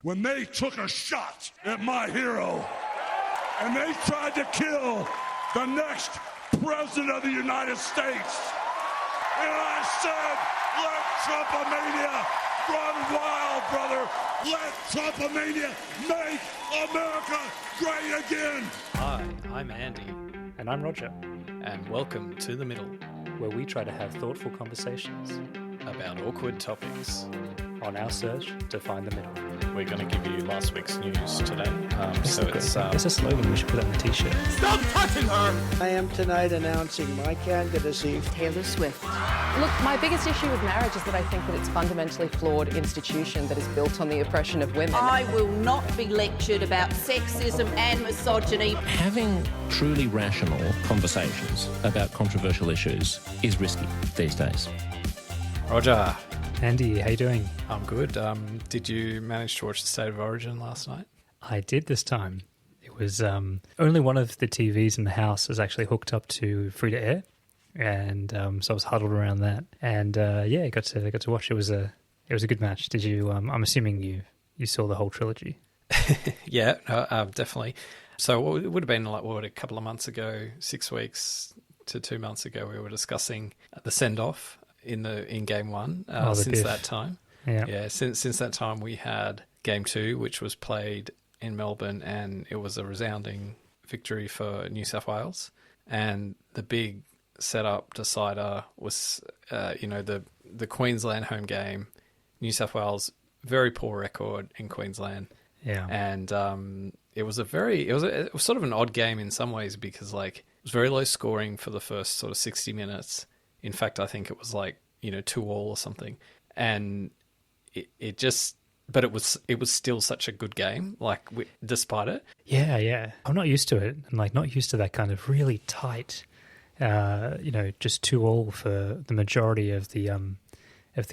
when they took a shot at my hero and they tried to kill the next president of the United States. And I said, let Trumpomania run wild, brother. Let Trumpomania make America great again. Hi, I'm Andy. And I'm Roger. And welcome to The Middle, where we try to have thoughtful conversations about awkward topics on our search to find the middle. We're going to give you last week's news today. It's a slogan we should put on the t-shirt. Stop touching her! I am tonight announcing my candidacy. Taylor Swift. Look, my biggest issue with marriage is that I think that it's a fundamentally flawed institution that is built on the oppression of women. I will not be lectured about sexism and misogyny. Having truly rational conversations about controversial issues is risky these days. Roger. Andy, how you doing? I'm good. Did you manage to watch The State of Origin last night? I did this time. It was only one of the TVs in the house was actually hooked up to free to air, and so I was huddled around that. And I got to watch. It was a good match. Did you? I'm assuming you saw the whole trilogy. Yeah, definitely. So it would have been like a couple of months ago, 6 weeks to 2 months ago, we were discussing the send off in game one. Since that time, since that time we had game two, which was played in Melbourne, and it was a resounding victory for New South Wales. And the big setup decider was, the Queensland home game. New South Wales, very poor record in Queensland. Yeah, and it was sort of an odd game in some ways because it was very low scoring for the first sort of 60 minutes. In fact, I think it was 2-2 or something, and but it was still such a good game, despite it. Yeah. I'm not used to it, and not used to that kind of really tight, just 2-2 for the majority of the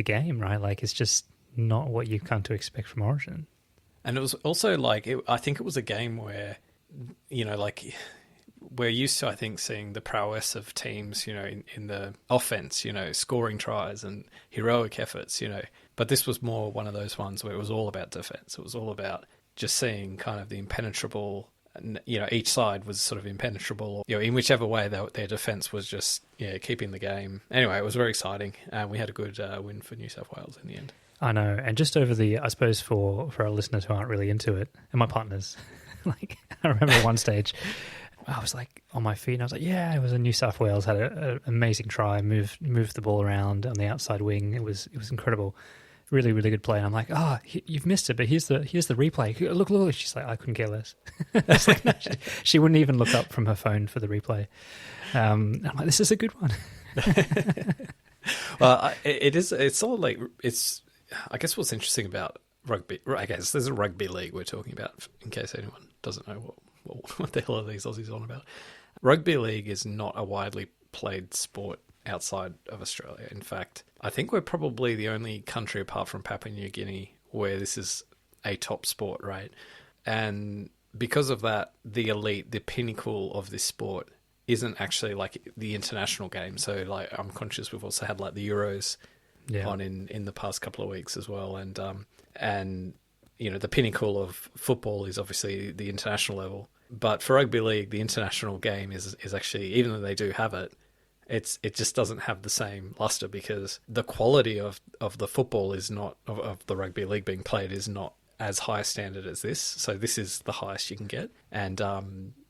game, right? It's just not what you've come to expect from Origin. And it was also I think it was a game where, we're used to, I think, seeing the prowess of teams, in the offense, scoring tries and heroic efforts, But this was more one of those ones where it was all about defense. It was all about just seeing kind of the impenetrable, each side was sort of impenetrable, in whichever way their defense was just, keeping the game. Anyway, it was very exciting. We had a good win for New South Wales in the end. I know. And just over I suppose for our listeners who aren't really into it, and my partners, I remember at one stage, I was on my feet and I was yeah, it was a New South Wales, had an amazing try, moved the ball around on the outside wing. It was incredible. Really, really good play. And I'm you've missed it, but here's the replay. Look. She's I couldn't care less. No, she wouldn't even look up from her phone for the replay. I'm this is a good one. Well, it's all I guess what's interesting about rugby, I guess there's a rugby league we're talking about, in case anyone doesn't know what the hell are these Aussies on about. Rugby league is not a widely played sport outside of Australia. In fact, I think we're probably the only country apart from Papua New Guinea where this is a top sport, right? And because of that, the elite, the pinnacle of this sport isn't actually the international game. So I'm conscious we've also had the Euros on in the past couple of weeks as well. And the pinnacle of football is obviously the international level. But for rugby league, the international game is actually, even though they do have it, it just doesn't have the same luster because the quality of the football is not, of the rugby league being played is not as high a standard as this. So this is the highest you can get. And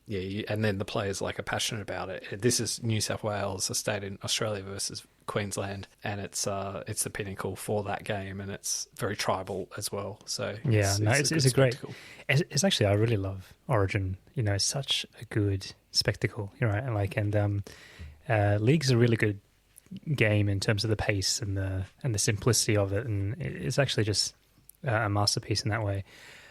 and then the players are passionate about it. This is New South Wales, a state in Australia versus Queensland, and it's the pinnacle for that game, and it's very tribal as well. So it's a great. It's actually, I really love Origin. It's such a good spectacle, right? And League's a really good game in terms of the pace and the simplicity of it, and it's actually just a masterpiece in that way.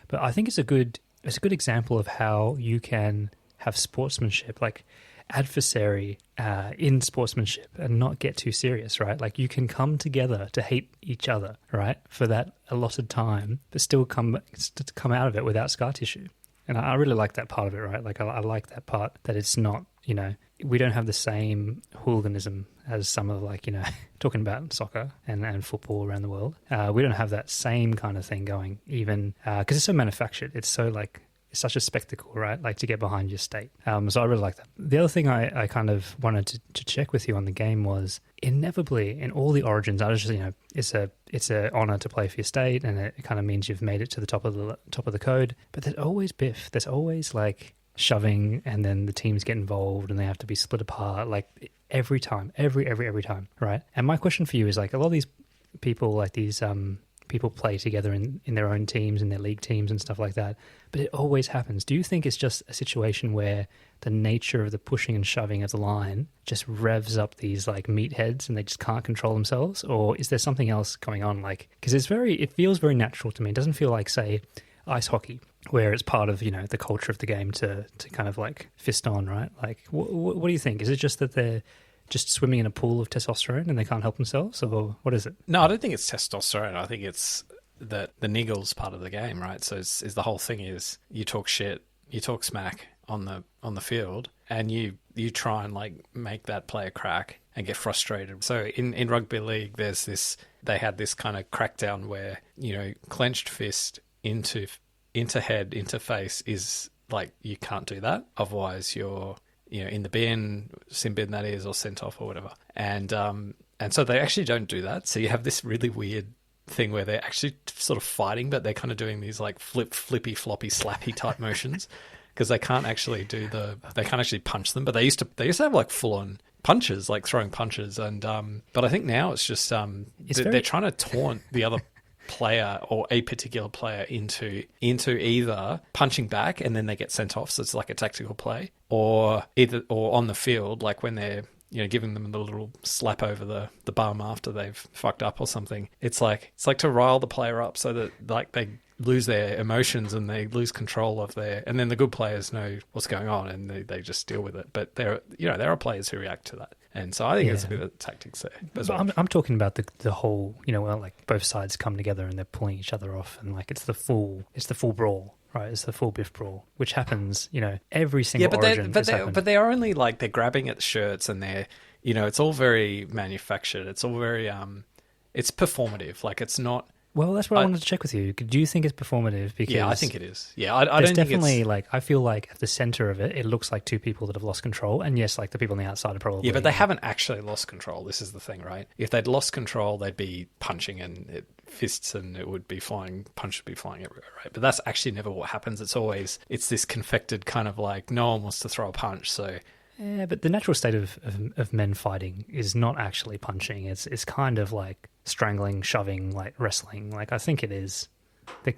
But I think it's a good example of how you can have sportsmanship, adversary in sportsmanship, and not get too serious, right? You can come together to hate each other, right, for that allotted time, but still come out of it without scar tissue. And I really like that part of it, right? I like that part that it's not you know, we don't have the same hooliganism as some of, like, you know, talking about soccer and football around the world. We don't have that same kind of thing going, even because it's so manufactured. It's so like, it's such a spectacle, right? Like, to get behind your state. So I really like that. The other thing I kind of wanted to check with you on the game was, inevitably in all the origins, I was just, you know, it's a honor to play for your state, and it kind of means you've made it to the top of the code. But there's always biff. There's always like shoving, and then the teams get involved and they have to be split apart, like every time, every time, right? And my question for you is, like, a lot of these people, like these people play together in their own teams, in their league teams and stuff like that, but it always happens. Do you think it's just a situation where the nature of the pushing and shoving of the line just revs up these like meatheads and they just can't control themselves? Or is there something else going on? Like, because it feels very natural to me. It doesn't feel like, say, ice hockey, where it's part of, you know, the culture of the game to kind of like fist on, right? Like, what do you think? Is it just that they're just swimming in a pool of testosterone and they can't help themselves, or what is it? No, I don't think it's testosterone. I think it's the niggles part of the game, right? So is the whole thing is you talk shit, you talk smack on the field, and you try and like make that player crack and get frustrated. So in rugby league, they had this kind of crackdown where, you know, clenched fist into head, into face is like, you can't do that. Otherwise you're, you know, in the bin, sin bin that is, or sent off or whatever. And so they actually don't do that. So you have this really weird thing where they're actually sort of fighting, but they're kind of doing these like flippy, floppy, slappy type motions, because they can't actually punch them. But they used to have like full on punches, like throwing punches. And but I think now it's just they're trying to taunt the other player or a particular player into either punching back and then they get sent off, so it's like a tactical play, or on the field, like when they're, you know, giving them the little slap over the bum after they've fucked up or something. It's like to rile the player up so that like they lose their emotions and they lose control of and then the good players know what's going on and they just deal with it. But there are players who react to that. And so I think it's a bit of tactics there. But I'm talking about the whole, you know, well, like both sides come together and they're pulling each other off, and like it's the full brawl, right? It's the full biff brawl, which happens, you know, every single origin. But they are only like, they're grabbing at shirts and they're, you know, it's all very manufactured. It's all very it's performative. Like, it's not. Well, that's what I wanted to check with you. Do you think it's performative? Because yeah, I think it is. Yeah, I don't think definitely, like, I feel like at the center of it, it looks like two people that have lost control. And yes, like the people on the outside are probably... Yeah, but they haven't actually lost control. This is the thing, right? If they'd lost control, they'd be punching and fists and it would be flying, punch would be flying everywhere, right? But that's actually never what happens. It's this confected kind of like, no one wants to throw a punch, so... Yeah, but the natural state of men fighting is not actually punching. It's kind of like strangling, shoving, like wrestling. Like, I think it is.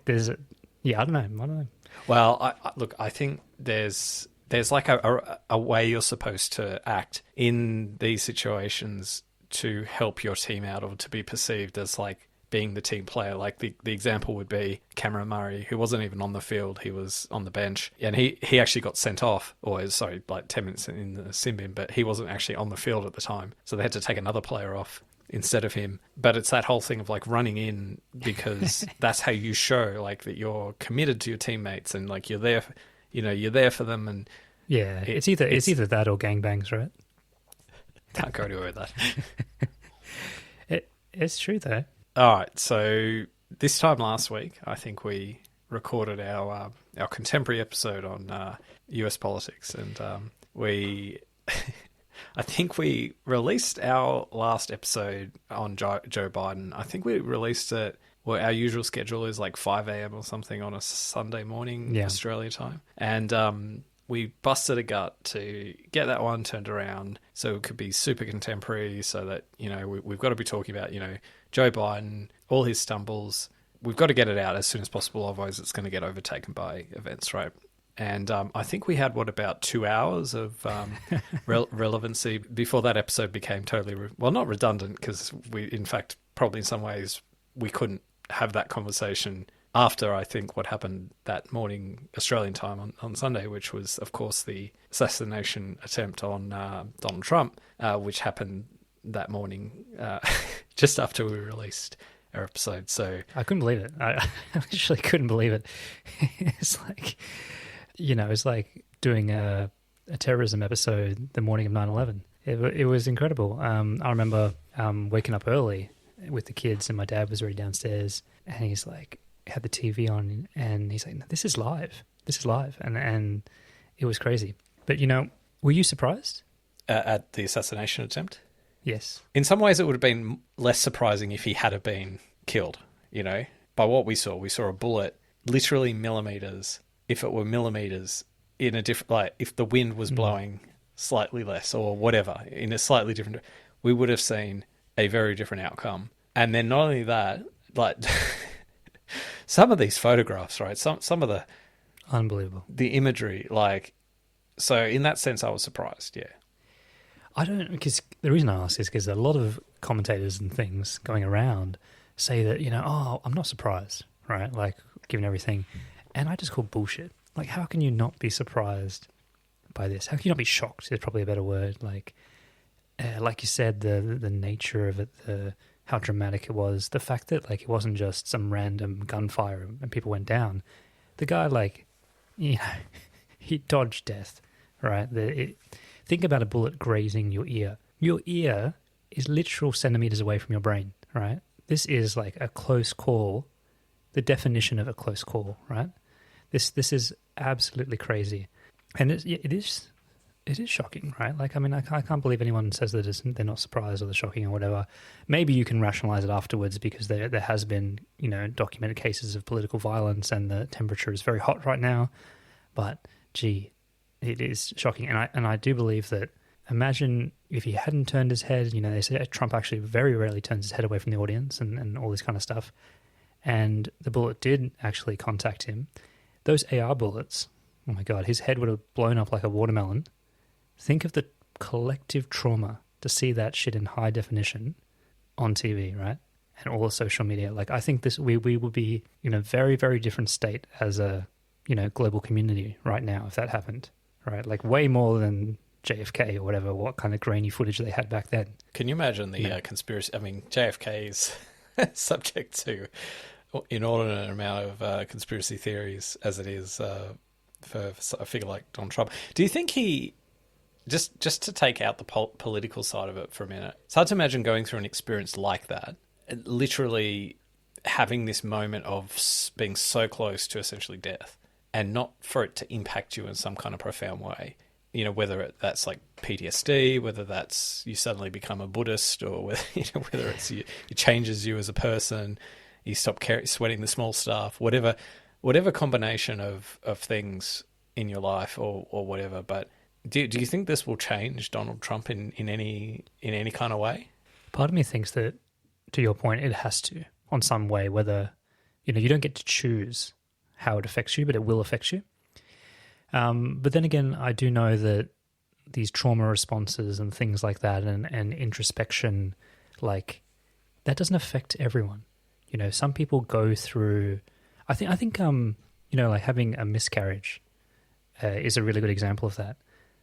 There's I don't know. Well, I think there's like a way you're supposed to act in these situations to help your team out, or to be perceived as like being the team player. Like the example would be Cameron Murray, who wasn't even on the field. He was on the bench, and he actually got sent off, like 10 minutes in the sin bin, but he wasn't actually on the field at the time. So they had to take another player off instead of him. But it's that whole thing of like running in, because that's how you show like that you're committed to your teammates and like you're there for them. And yeah, it's either that or gangbangs, right? Can't go anywhere with that. It's true though. All right, so this time last week, I think we recorded our contemporary episode on US politics, and I think we released our last episode on Joe Biden. I think we released it. Well, our usual schedule is like 5 a.m. or something on a Sunday morning, Australia time, and we busted a gut to get that one turned around so it could be super contemporary, so that, you know, we've got to be talking about, you know, Joe Biden, all his stumbles. We've got to get it out as soon as possible, otherwise it's going to get overtaken by events, right? And I think we had, about 2 hours of relevancy before that episode became totally, not redundant, because we, in fact, probably in some ways, we couldn't have that conversation after, I think, what happened that morning Australian time on Sunday, which was, of course, the assassination attempt on Donald Trump, which happened that morning just after we released our episode. So I couldn't believe it. I actually couldn't believe it. It's like, you know, it's like doing a a terrorism episode the morning of 9/11. It was incredible. I remember waking up early with the kids, and my dad was already downstairs, and he's like, had the TV on, and he's like, no, this is live. This is live. And it was crazy. But, were you surprised? At the assassination attempt? Yes. In some ways, it would have been less surprising if he had been killed, By what we saw a bullet literally millimeters, if it were millimeters, in a different, like, if the wind was blowing slightly less or whatever, in a slightly different, we would have seen a very different outcome. And then not only that, like, some of these photographs, right? Some of the... Unbelievable. The imagery, like... So in that sense, I was surprised, yeah. Because the reason I ask is because a lot of commentators and things going around say that, I'm not surprised, right? Like, given everything. And I just call bullshit. Like, how can you not be surprised by this? How can you not be shocked is probably a better word. Like you said, the nature of it, how dramatic it was. The fact that, like, it wasn't just some random gunfire and people went down. The guy, like, he dodged death, right? Think about a bullet grazing your ear. Your ear is literal centimeters away from your brain, right? This is like a close call, the definition of a close call, right? This is absolutely crazy. And it is shocking, right? Like, I mean, I can't believe anyone says that they're not surprised or they're shocking or whatever. Maybe you can rationalize it afterwards because there has been, documented cases of political violence and the temperature is very hot right now. But, gee, it is shocking. And I do believe that, imagine if he hadn't turned his head, they say Trump actually very rarely turns his head away from the audience and all this kind of stuff. And the bullet did actually contact him. Those AR bullets, oh my God, his head would have blown up like a watermelon. Think of the collective trauma to see that shit in high definition on TV, right? And all the social media. Like, I think we would be in a very, very different state as a, global community right now if that happened, right? Like, way more than JFK or whatever, what kind of grainy footage they had back then. Can you imagine the conspiracy? I mean, JFK is subject to inordinate amount of conspiracy theories as it is for a figure like Donald Trump. Do you think he, just to take out the political side of it for a minute, it's hard to imagine going through an experience like that, literally having this moment of being so close to essentially death and not for it to impact you in some kind of profound way. Whether that's like PTSD, whether that's you suddenly become a Buddhist, or whether, whether it's it changes you as a person, you stop sweating the small stuff, whatever combination of things in your life or whatever. But do you think this will change Donald Trump in any kind of way? Part of me thinks that, to your point, it has to, on some way, whether, you don't get to choose how it affects you, but it will affect you. But then again, I do know that these trauma responses and things like that and introspection, like, that doesn't affect everyone. Some people go through, I think like having a miscarriage is a really good example of that.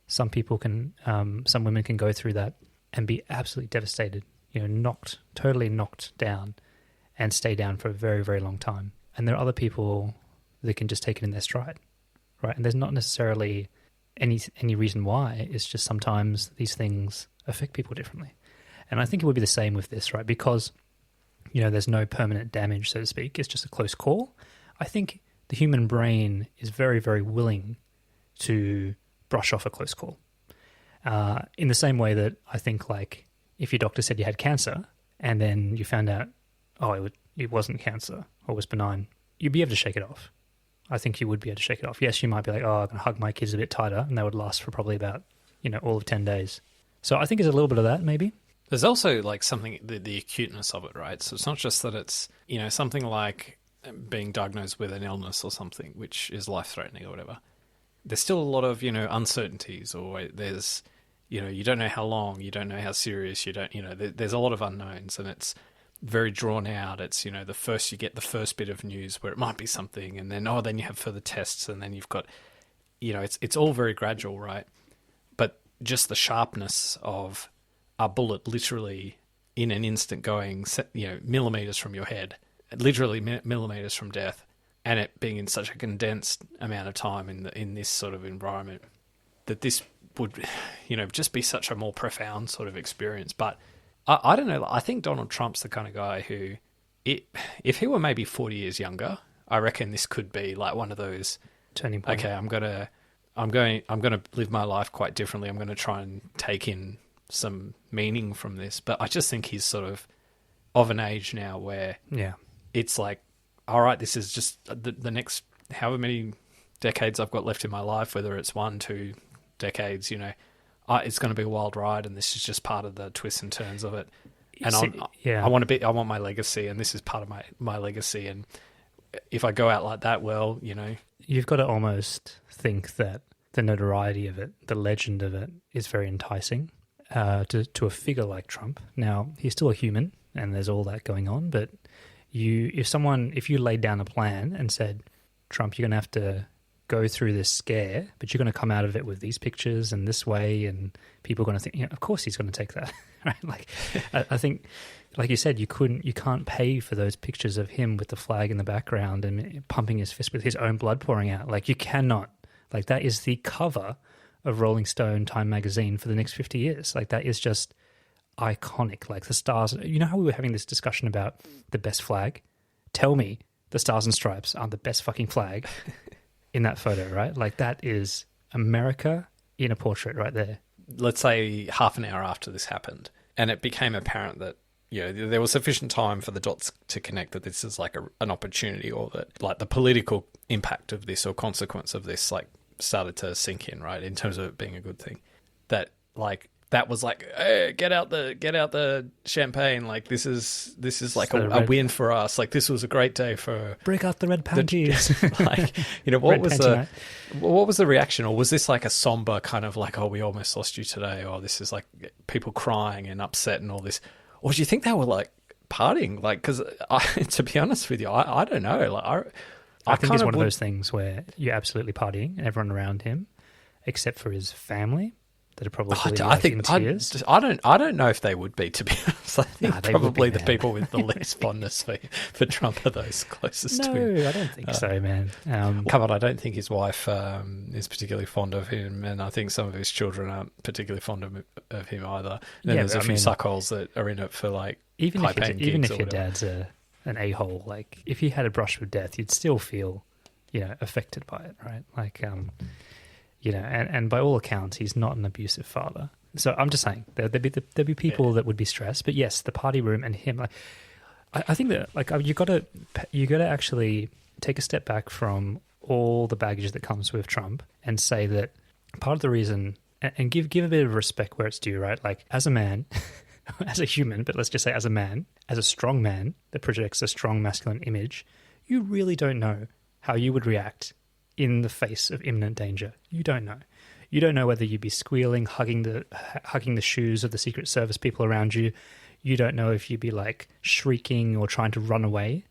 Some people some women can go through that and be absolutely devastated, totally knocked down and stay down for a very, very long time. And there are other people that can just take it in their stride, right? And there's not necessarily any reason why. It's just sometimes these things affect people differently. And I think it would be the same with this, right? Because, there's no permanent damage, so to speak. It's just a close call. I think the human brain is very, very willing to brush off a close call. In the same way that I think, like, if your doctor said you had cancer and then you found out, it wasn't cancer or was benign, you'd be able to shake it off. I think you would be able to shake it off. Yes, you might be like, I'm going to hug my kids a bit tighter, and that would last for probably about, all of 10 days. So I think there's a little bit of that, maybe. There's also, like, something, the acuteness of it, right? So it's not just that it's, something like being diagnosed with an illness or something, which is life-threatening or whatever. There's still a lot of, uncertainties, or there's, you don't know how long, you don't know how serious, there's a lot of unknowns, and it's very drawn out. It's, you get the first bit of news where it might be something, and then you have further tests, and then you've got, it's all very gradual, right? But just the sharpness of a bullet literally in an instant going, millimeters from your head, literally millimeters from death, and it being in such a condensed amount of time in this sort of environment, that this would, just be such a more profound sort of experience. But I don't know. I think Donald Trump's the kind of guy who, if he were maybe 40 years younger, I reckon this could be like one of those turning point. Okay, I'm going to live my life quite differently. I'm going to try and take in some meaning from this. But I just think he's sort of an age now where it's like, all right, this is just the next however many decades I've got left in my life, whether it's 1, 2 decades, it's going to be a wild ride, and this is just part of the twists and turns of it. And I want my legacy, and this is part of my legacy. And if I go out like that, well, You've got to almost think that the notoriety of it, the legend of it, is very enticing to a figure like Trump. Now, he's still a human, and there's all that going on, but if you laid down a plan and said, Trump, you're going to have to go through this scare, but you're going to come out of it with these pictures and this way, and people are going to think, of course he's going to take that, right? Like, I think, like you said, you can't pay for those pictures of him with the flag in the background and pumping his fist with his own blood pouring out. Like, you cannot. Like, that is the cover of Rolling Stone Time magazine for the next 50 years. Like, that is just iconic. Like, the stars, how we were having this discussion about the best flag? Tell me the Stars and Stripes are the best fucking flag in that photo, right? Like, that is America in a portrait right there. Let's say half an hour after this happened, and it became apparent that there was sufficient time for the dots to connect that this is like an opportunity, or that like the political impact of this or consequence of this like started to sink in, right? In terms of it being a good thing, that was like, hey, get out the champagne. Like, this is like a win for us. Like, this was a great day for break out the red panties. Like, what was the reaction, or was this like a somber kind of like, oh, we almost lost you today, or this is like people crying and upset and all this, or do you think they were like partying? Like, because to be honest with you, I don't know. Like, I think it's one of those things where you're absolutely partying and everyone around him, except for his family, that are probably in tears. I don't know if they would be, to be honest. I think probably the people with the least fondness for Trump are those closest to him. No, I don't think so, man. Come on, I don't think his wife is particularly fond of him, and I think some of his children aren't particularly fond of him either. And there's a few suckholes that are in it for like even if your dad's an a-hole, like if he had a brush with death, you'd still feel, affected by it, right? Like, and by all accounts, he's not an abusive father. So I'm just saying there'd be people that would be stressed. But yes, the party room and him. Like, I think that like you got to actually take a step back from all the baggage that comes with Trump and say that part of the reason, and give a bit of respect where it's due, right? Like, as a man, as a human, but let's just say as a man, as a strong man that projects a strong masculine image, you really don't know how you would react in the face of imminent danger. You don't know. You don't know whether you'd be squealing, hugging the shoes of the Secret Service people around you. You don't know if you'd be like shrieking or trying to run away,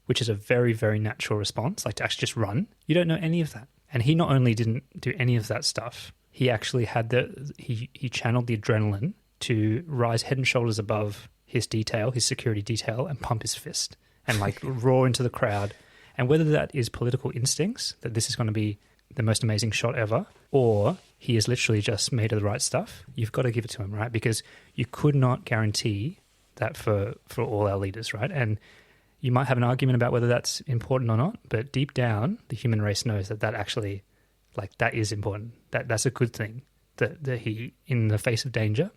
which is a very, very natural response, like to actually just run. You don't know any of that. And he not only didn't do any of that stuff, he actually had he channeled the adrenaline to rise head and shoulders above his security detail, and pump his fist and like roar into the crowd. And whether that is political instincts, that this is going to be the most amazing shot ever, or he is literally just made of the right stuff, you've got to give it to him, right? Because you could not guarantee that for all our leaders, right? And you might have an argument about whether that's important or not, but deep down, the human race knows that actually, like, that is important. That's a good thing, that he, in the face of danger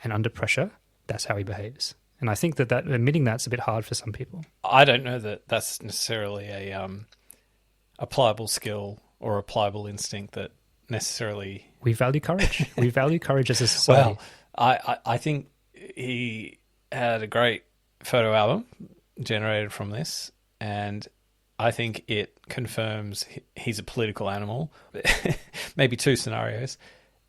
and under pressure, that's how he behaves. And I think that admitting that's a bit hard for some people. I don't know that that's necessarily a pliable skill or a pliable instinct that necessarily... We value courage. We value courage as a society. Well, I think he had a great photo album generated from this, and I think it confirms he's a political animal. Maybe two scenarios.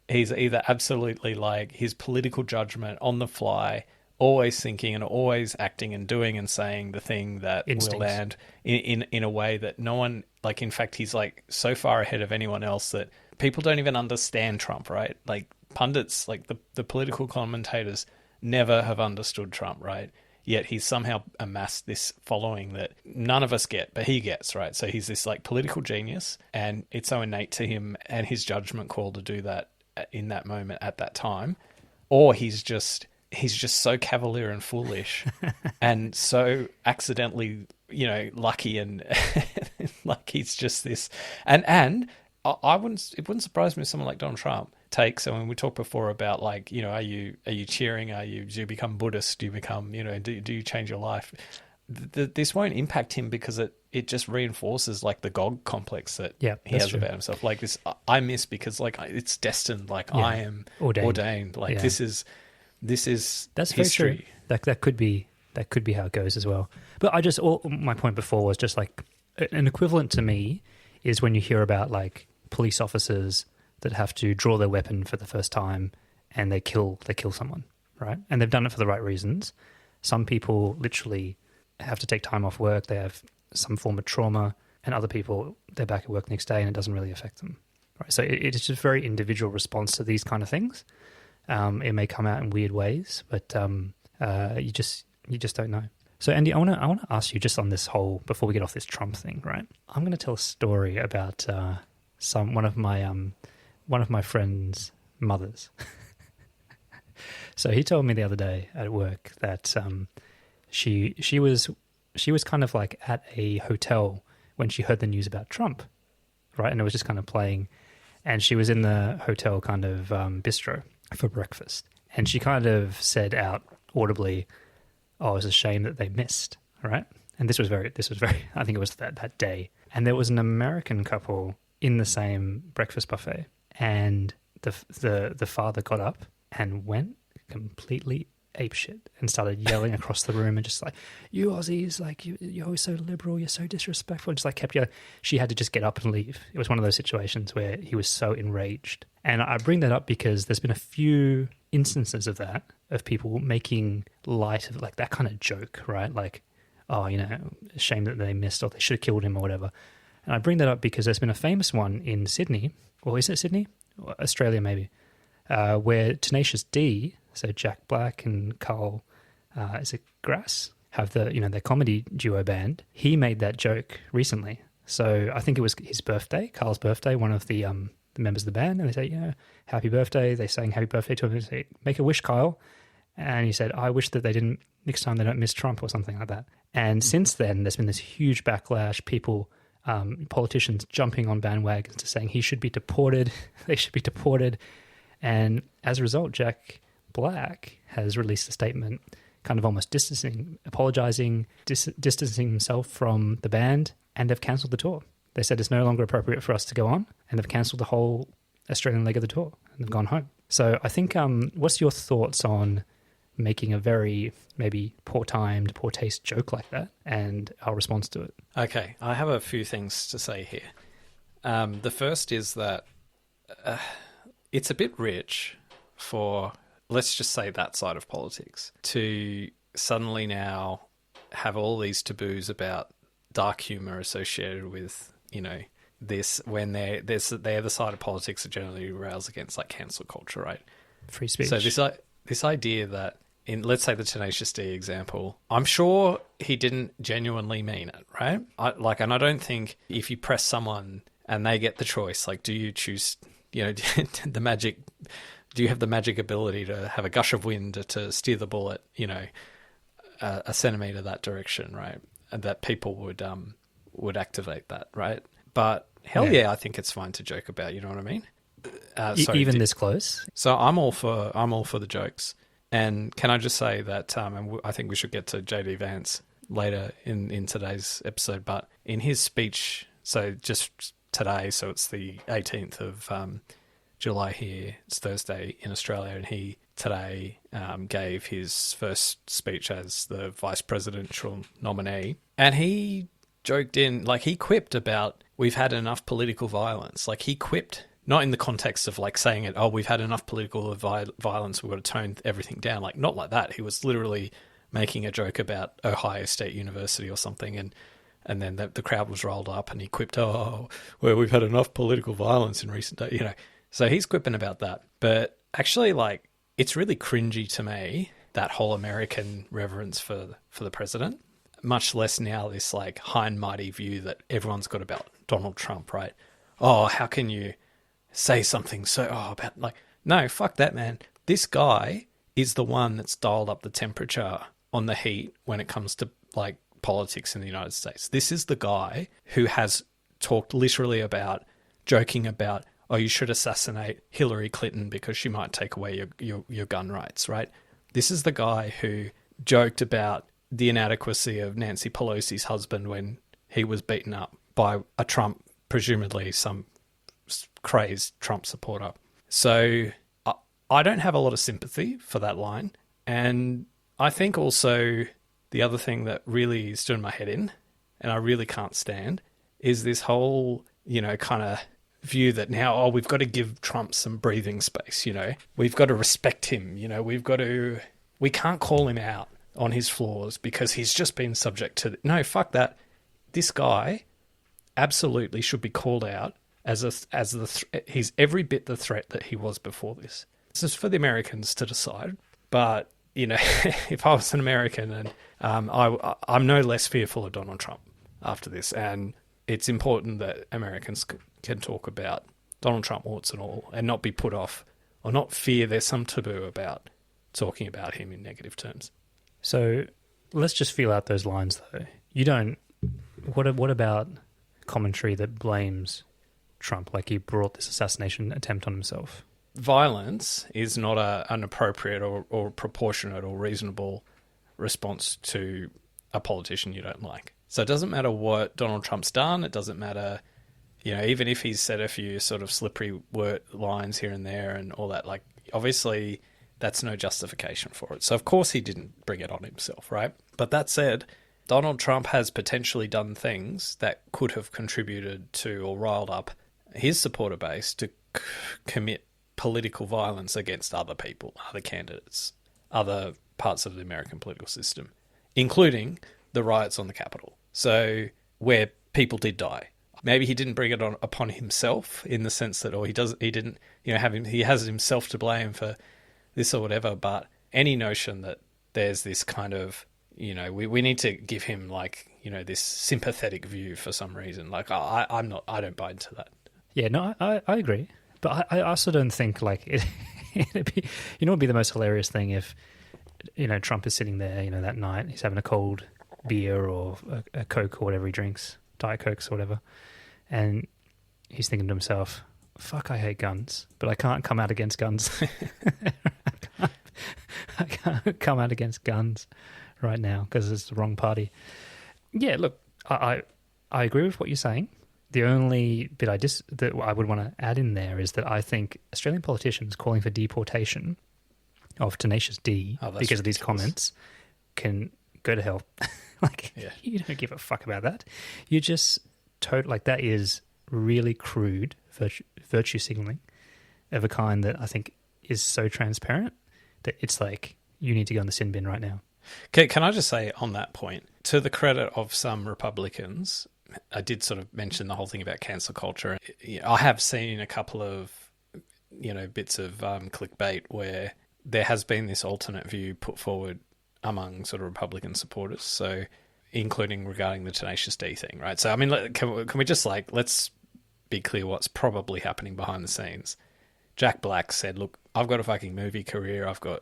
He's either absolutely like his political judgment on the fly, always thinking and always acting and doing and saying the thing that will land in a way that no one, like, in fact, he's like so far ahead of anyone else that people don't even understand Trump, right? Like, pundits, like the political commentators never have understood Trump, right? Yet he's somehow amassed this following that none of us get, but he gets, right? So he's this like political genius, and it's so innate to him and his judgment call to do that. in that moment at that time, or he's just so cavalier and foolish and so accidentally, lucky and like he's just this. And it wouldn't surprise me if someone like Donald Trump takes, and when we talked before about like, are you cheering? Do you become Buddhist? Do you become, do you change your life? This won't impact him because it just reinforces like the Gog complex that he has about himself. Like this, I miss because like it's destined. Like I am ordained. Like this is that's history. Very true. That could be how it goes as well. But my point before was just like an equivalent to me is when you hear about like police officers that have to draw their weapon for the first time and they kill someone, right? And they've done it for the right reasons. Some people literally have to take time off work. They have some form of trauma, and other people, they're back at work next day and it doesn't really affect them, right? So it is just a very individual response to these kind of things. It may come out in weird ways, but you just don't know. So Andy, I want to ask you just on this whole, before we get off this Trump thing, right? I'm going to tell a story about one of my friend's mothers. So he told me the other day at work that she was kind of like at a hotel when she heard the news about Trump, right? And it was just kind of playing, and she was in the hotel kind of bistro for breakfast, and she kind of said out audibly, "Oh, it's a shame that they missed," right? And this was very. I think it was that day, and there was an American couple in the same breakfast buffet, and the father got up and went completely apeshit and started yelling across the room and just like, "You Aussies, like you're so liberal, you're so disrespectful," just like kept yelling. She had to just get up and leave. It was one of those situations where he was so enraged. And I bring that up because there's been a few instances of that, of people making light of like that kind of joke, right? Like, oh, shame that they missed, or they should have killed him or whatever. And I bring that up because there's been a famous one in Sydney, or is it Sydney? Or Australia maybe, where Tenacious D, so Jack Black and Carl, is it Grass, have their comedy duo band. He made that joke recently. So I think it was his birthday, Carl's birthday, one of the members of the band, and they say, happy birthday. They sang happy birthday to him and say, make a wish, Kyle. And he said, I wish that next time they don't miss Trump or something like that. And since then, there's been this huge backlash, people, politicians jumping on bandwagons to saying he should be deported, they should be deported. And as a result, Jack Black has released a statement kind of almost apologizing, distancing himself from the band, and they've cancelled the tour. They said it's no longer appropriate for us to go on, and they've cancelled the whole Australian leg of the tour, and they've gone home. So I think, what's your thoughts on making a very maybe poor-timed, poor-taste joke like that, and our response to it? Okay, I have a few things to say here. The first is that it's a bit rich for, let's just say, that side of politics to suddenly now have all these taboos about dark humor associated with, this, when they're the side of politics that generally rails against like cancel culture, right? Free speech. So this idea that, in, let's say, the Tenacious D example, I'm sure he didn't genuinely mean it, right? And I don't think if you press someone and they get the choice, like, do you choose, do you have the magic ability to have a gush of wind to steer the bullet, a centimeter that direction, right? And that people would activate that, right? But hell yeah, I think it's fine to joke about. You know what I mean? Even this close. So I'm all for the jokes. And can I just say that, and I think we should get to JD Vance later in today's episode, but in his speech, so just today, so it's the 18th of July here, it's Thursday in Australia, and he today gave his first speech as the vice presidential nominee, and he joked in, like, he quipped about, we've had enough political violence. Like, he quipped, not in the context of like saying it, oh, we've had enough political violence, we've got to tone everything down. Like, not like that. He was literally making a joke about Ohio State University or something, and then the crowd was rolled up, and he quipped, oh, well, we've had enough political violence in recent days, So he's quipping about that. But actually, like, it's really cringy to me, that whole American reverence for the president, much less now this like high and mighty view that everyone's got about Donald Trump, right? Oh, how can you say something about like, no, fuck that, man. This guy is the one that's dialed up the temperature on the heat when it comes to like politics in the United States. This is the guy who has talked literally about, joking about, oh, you should assassinate Hillary Clinton because she might take away your gun rights, right? This is the guy who joked about the inadequacy of Nancy Pelosi's husband when he was beaten up by a Trump, presumably some crazed Trump supporter. So I don't have a lot of sympathy for that line. And I think also the other thing that really is doing my head in, and I really can't stand, is this whole, kind of view that now, we've got to give Trump some breathing space, We've got to respect him, we can't call him out on his flaws because he's just been subject to... No, fuck that. This guy absolutely should be called out he's every bit the threat that he was before this. This is for the Americans to decide. But, if I was an American, and I'm no less fearful of Donald Trump after this. And it's important that Americans can talk about Donald Trump warts and all and not be put off or not fear there's some taboo about talking about him in negative terms. So let's just feel out those lines, though. You don't... What about commentary that blames Trump, like he brought this assassination attempt on himself? Violence is not an appropriate or proportionate or reasonable response to a politician you don't like. So it doesn't matter what Donald Trump's done. It doesn't matter, even if he's said a few sort of slippery lines here and there and all that, like, obviously that's no justification for it. So of course he didn't bring it on himself, right? But that said, Donald Trump has potentially done things that could have contributed to or riled up his supporter base to commit political violence against other people, other candidates, other parts of the American political system, including the riots on the Capitol. So where people did die. Maybe he didn't bring it on upon himself in the sense that, or he didn't, he has himself to blame for this or whatever. But any notion that there's this kind of, we need to give him like, this sympathetic view for some reason. Like I don't buy into that. Yeah, no, I agree. But I also don't think like it'd be, it'd be the most hilarious thing if, Trump is sitting there, that night, he's having a cold beer or a Coke or whatever he drinks, Diet Cokes or whatever. And he's thinking to himself, fuck, I hate guns, but I can't come out against guns. I can't come out against guns right now because it's the wrong party. Yeah, look, I agree with what you're saying. The only bit that I would want to add in there is that I think Australian politicians calling for deportation of Tenacious D because of these comments can go to hell. You don't give a fuck about that. You just that is really crude virtue signaling of a kind that I think is so transparent that it's like you need to go in the sin bin right now. Can I just say on that point, to the credit of some Republicans, I did sort of mention the whole thing about cancel culture. I have seen a couple of, bits of clickbait where there has been this alternate view put forward among sort of Republican supporters. So, including regarding the Tenacious D thing, right? So, I mean, can we just let's be clear what's probably happening behind the scenes. Jack Black said, "Look, I've got a fucking movie career. I've got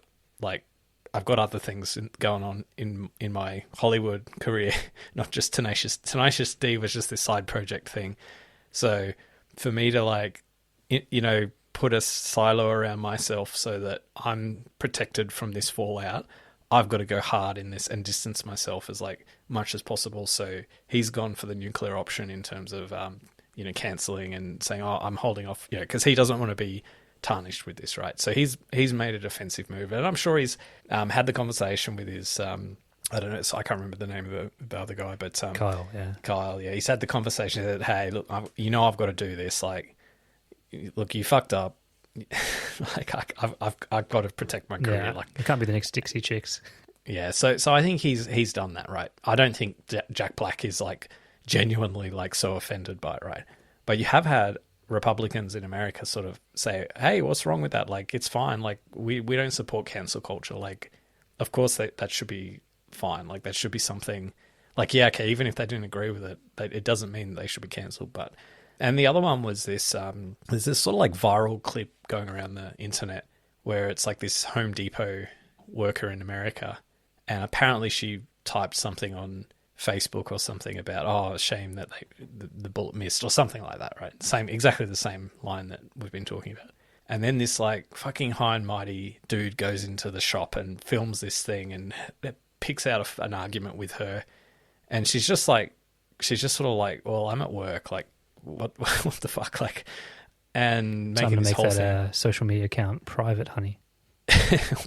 other things going on in my Hollywood career, not just Tenacious. Tenacious D was just this side project thing. So for me to put a silo around myself so that I'm protected from this fallout, I've got to go hard in this and distance myself as much as possible." So he's gone for the nuclear option in terms of cancelling and saying, "Oh, I'm holding off," because he doesn't want to be tarnished with this, right? So he's made a defensive move, and I'm sure he's had the conversation with his I don't know, so I can't remember the name of the other guy, but Kyle, yeah, he's had the conversation that, hey, look, I've got to do this. Look, you fucked up. I've got to protect my career. Yeah, it can't be the next Dixie Chicks. Yeah, so I think he's done that, right? I don't think Jack Black is genuinely so offended by it, right? But you have had Republicans in America sort of say, hey, what's wrong with that? It's fine. We don't support cancel culture. Of course that should be fine. That should be something yeah, okay, even if they didn't agree with it, it doesn't mean they should be cancelled. But And the other one was this, there's this sort of like viral clip going around the internet where it's like this Home Depot worker in America, and apparently she typed something on Facebook or something about, oh, shame that the bullet missed or something like that, right? Exactly the same line that we've been talking about. And then this like fucking high and mighty dude goes into the shop and films this thing and picks out an argument with her. And she's just sort of like, well, I'm at work, like, what the fuck, like, and making this whole thing. Social media account private, honey.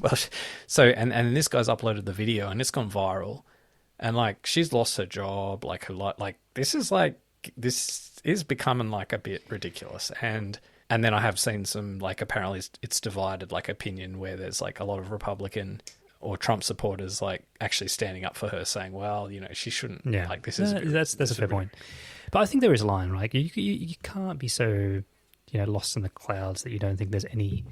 Well, so and this guy's uploaded the video and it's gone viral, and like she's lost her job, like this is becoming like a bit ridiculous, and then I have seen some like apparently it's divided like opinion where there's like a lot of Republican or Trump supporters like actually standing up for her, saying, well, you know, she shouldn't. Yeah, like this is that's a fair point. But I think there is a line, right? You can't be so, you know, lost in the clouds that you don't think there's any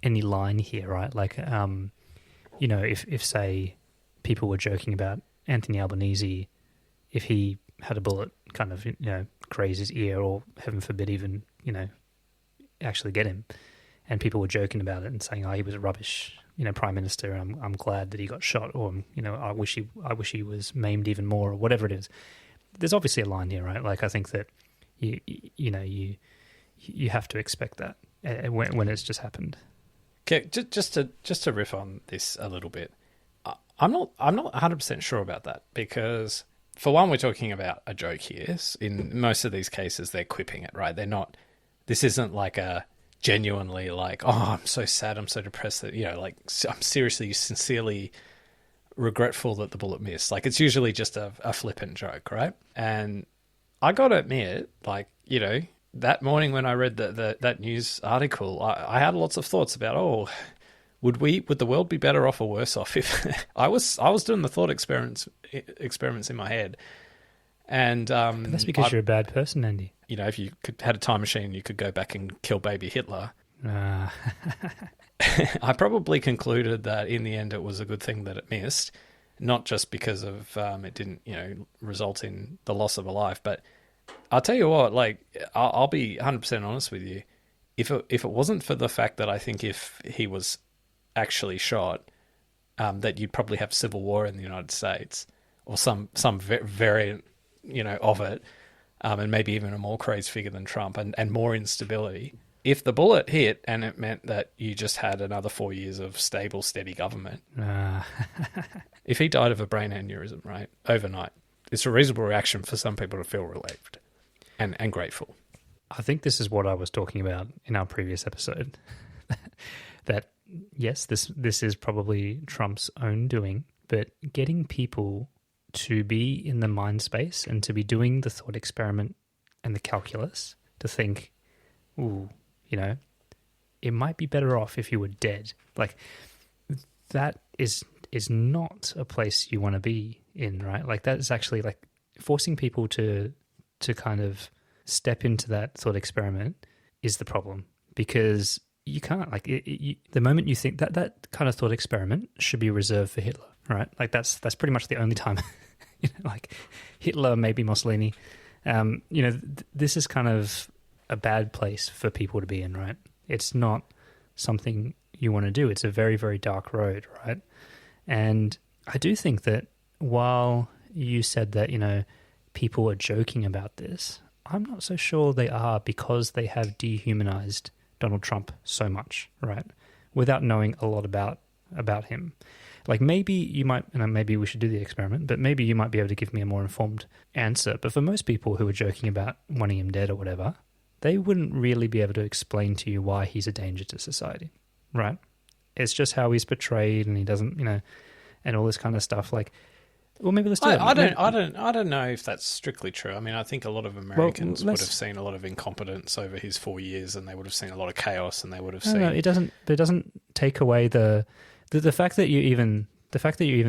line here, right? Like, you know, if say people were joking about Anthony Albanese, if he had a bullet kind of, you know, graze his ear, or heaven forbid even, you know, actually get him, and people were joking about it and saying, oh, he was a rubbish, you know, prime minister, and I'm glad that he got shot, or, you know, I wish he was maimed even more, or whatever it is. There's obviously a line here, right? Like, I think that you have to expect that when it's just happened. Okay, just to riff on this a little bit, I'm not 100% sure about that, because for one, we're talking about a joke here. In most of these cases, they're quipping it, right? They're not. This isn't like a genuinely like, oh, I'm so sad, I'm so depressed that, you know, like, I'm seriously, sincerely regretful that the bullet missed. Like, it's usually just a flippant joke, right? And I gotta admit, like, you know, that morning when I read that news article, I had lots of thoughts about, oh, would the world be better off or worse off if I was doing the thought experiments in my head. And but that's because you're a bad person, Andy. You know, if you had a time machine, you could go back and kill baby Hitler. I probably concluded that in the end it was a good thing that it missed, not just because of it didn't, you know, result in the loss of a life, but I'll tell you what, like, I'll be 100% honest with you. If it wasn't for the fact that I think if he was actually shot, that you'd probably have civil war in the United States, or some variant, you know, of it, and maybe even a more crazed figure than Trump, and more instability. If the bullet hit and it meant that you just had another 4 years of stable, steady government, if he died of a brain aneurysm, right, overnight, it's a reasonable reaction for some people to feel relieved and grateful. I think this is what I was talking about in our previous episode. That, yes, this is probably Trump's own doing, but getting people to be in the mind space and to be doing the thought experiment and the calculus to think, ooh, you know, it might be better off if you were dead. Like, that is not a place you want to be in, right? Like, that is actually like forcing people to kind of step into that thought experiment is the problem, because you can't, like, the moment you think that kind of thought experiment should be reserved for Hitler, right? Like, that's pretty much the only time, you know, like Hitler, maybe Mussolini. You know, this is kind of a bad place for people to be in, right? It's not something you want to do. It's a very, very dark road, right? And I do think that while you said that, you know, people are joking about this, I'm not so sure they are, because they have dehumanized Donald Trump so much, right? Without knowing a lot about him. Like, maybe you might, and maybe we should do the experiment, but maybe you might be able to give me a more informed answer. But for most people who are joking about wanting him dead or whatever, they wouldn't really be able to explain to you why he's a danger to society, right? It's just how he's portrayed, and he doesn't, you know, and all this kind of stuff. Like, well, maybe let's do it. I don't know if that's strictly true. I mean, I think a lot of Americans would have seen a lot of incompetence over his 4 years, and they would have seen a lot of chaos, and they would have seen. No, it doesn't. But it doesn't take away the fact that you're even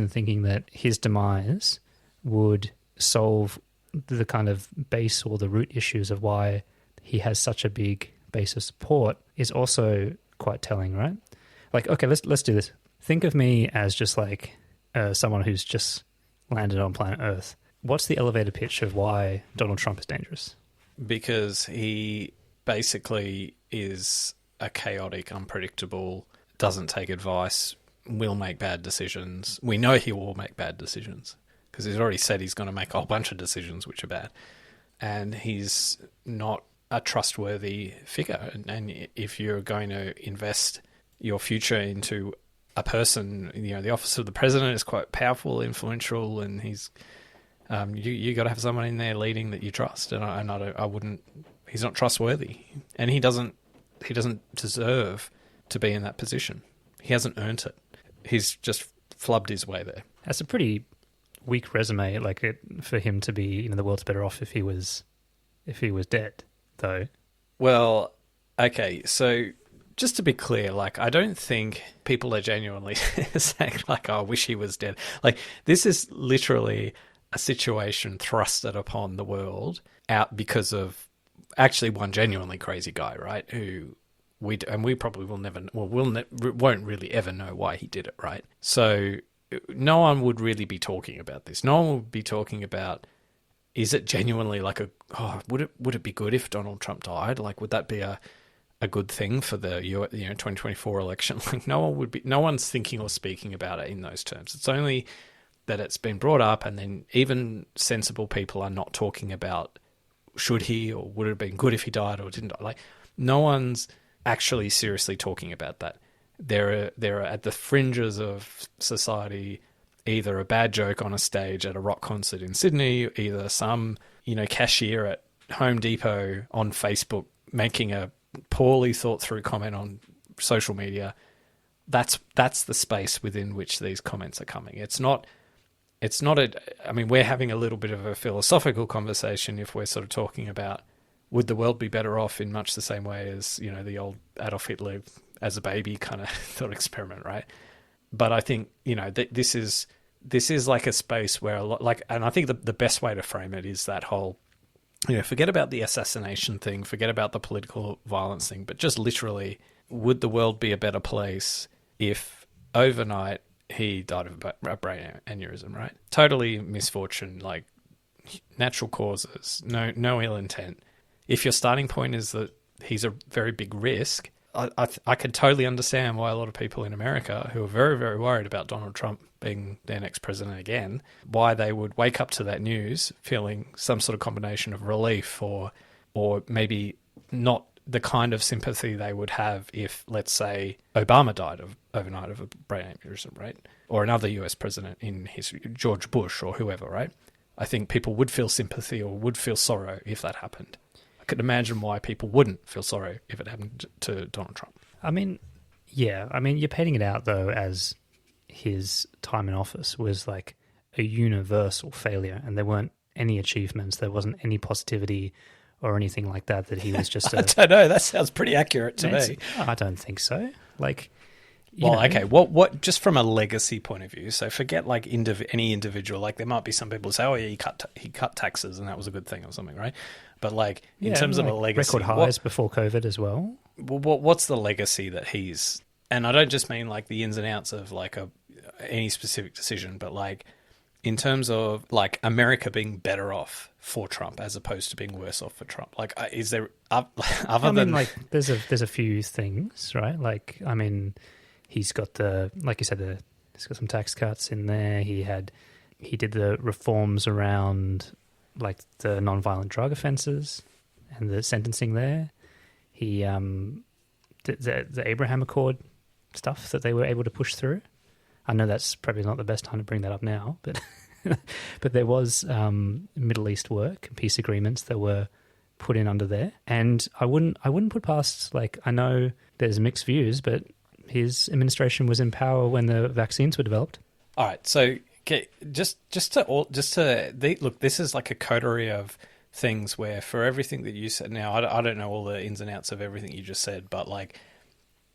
thinking that his demise would solve the kind of base or the root issues of why he has such a big base of support is also quite telling, right? Like, okay, let's do this. Think of me as just like someone who's just landed on planet Earth. What's the elevator pitch of why Donald Trump is dangerous? because he basically is a chaotic, unpredictable, doesn't take advice, will make bad decisions. We know he will make bad decisions because he's already said he's going to make a whole bunch of decisions which are bad. And he's not a trustworthy figure. And if you're going to invest your future into a person, the office of the president is quite powerful, influential, and he's you got to have someone in there leading that you trust. And I wouldn't. He's not trustworthy, and he doesn't deserve to be in that position. He hasn't earned it. He's just flubbed his way there. That's a pretty weak resume, for him to be, the world's better off if he was dead, though. Well, okay, so just to be clear, I don't think people are genuinely saying, I wish he was dead. This is literally a situation thrusted upon the world out because of actually one genuinely crazy guy, right? Who we probably will never, won't really ever know why he did it, right? So no one would really be talking about this. No one would be talking about, is it genuinely would it be good if Donald Trump died? Would that be a good thing for the 2024 election? No one's thinking or speaking about it in those terms. It's only that it's been brought up, and then even sensible people are not talking about should he or would it have been good if he died or didn't die. No one's actually seriously talking about that. There are at the fringes of society either a bad joke on a stage at a rock concert in Sydney, either some cashier at Home Depot on Facebook making a poorly thought through comment on social media. That's the space within which these comments are coming. It's not we're having a little bit of a philosophical conversation if we're sort of talking about would the world be better off in much the same way as, the old Adolf Hitler as a baby kind of thought experiment, right? But I think, this is like a space where and I think the best way to frame it is that whole, forget about the assassination thing, forget about the political violence thing, but just literally, would the world be a better place if overnight he died of a brain aneurysm, right? Totally misfortune, natural causes, no ill intent. If your starting point is that he's a very big risk, I could totally understand why a lot of people in America who are very, very worried about Donald Trump being their next president again, why they would wake up to that news feeling some sort of combination of relief or maybe not the kind of sympathy they would have if, let's say, Obama died overnight of a brain aneurysm, right? Or another US president in history, George Bush or whoever, right? I think people would feel sympathy or would feel sorrow if that happened. I could imagine why people wouldn't feel sorry if it happened to Donald Trump. You're painting it out, though, as his time in office was a universal failure, and there weren't any achievements, there wasn't any positivity or anything like that he was just I don't know, that sounds pretty accurate to me. I don't think so. Okay, what just from a legacy point of view, so forget any individual, there might be some people who say, oh yeah, he cut taxes and that was a good thing or something, right? But in terms of a legacy, record highs before COVID as well. What's the legacy that he's? And I don't just mean the ins and outs of any specific decision, but in terms of America being better off for Trump as opposed to being worse off for Trump. Is there there's a few things, right? He's got he's got some tax cuts in there. He did the reforms around the non-violent drug offences and the sentencing there. He the Abraham Accord stuff that they were able to push through. I know that's probably not the best time to bring that up now, but but there was Middle East work, peace agreements that were put in under there, and I wouldn't put past I know there's mixed views, but his administration was in power when the vaccines were developed. All right, so okay, look, this is a coterie of things where for everything that you said, now I don't know all the ins and outs of everything you just said, but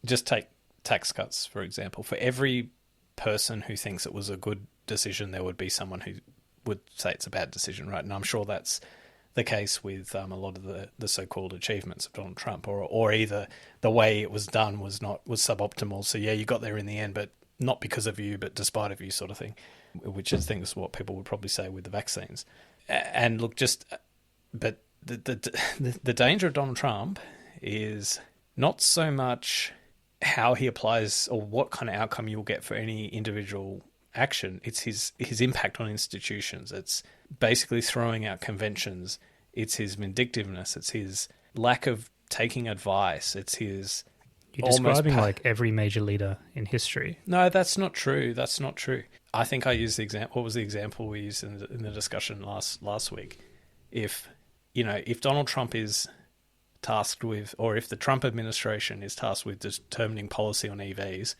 just take tax cuts for example. For every person who thinks it was a good decision, there would be someone who would say it's a bad decision, right? And I'm sure that's the case with a lot of the so-called achievements of Donald Trump, or either the way it was done was suboptimal. So yeah, you got there in the end, but not because of you, but despite of you, sort of thing, which is what people would probably say with the vaccines. And look, but the danger of Donald Trump is not so much how he applies or what kind of outcome you'll get for any individual action. It's his impact on institutions. It's basically throwing out conventions. It's his vindictiveness. It's his lack of taking advice. It's his... You're describing like every major leader in history. No, that's not true. That's not true. I think I used the example. What was the example we used in the discussion last week? If Donald Trump is tasked with, or if the Trump administration is tasked with determining policy on EVs,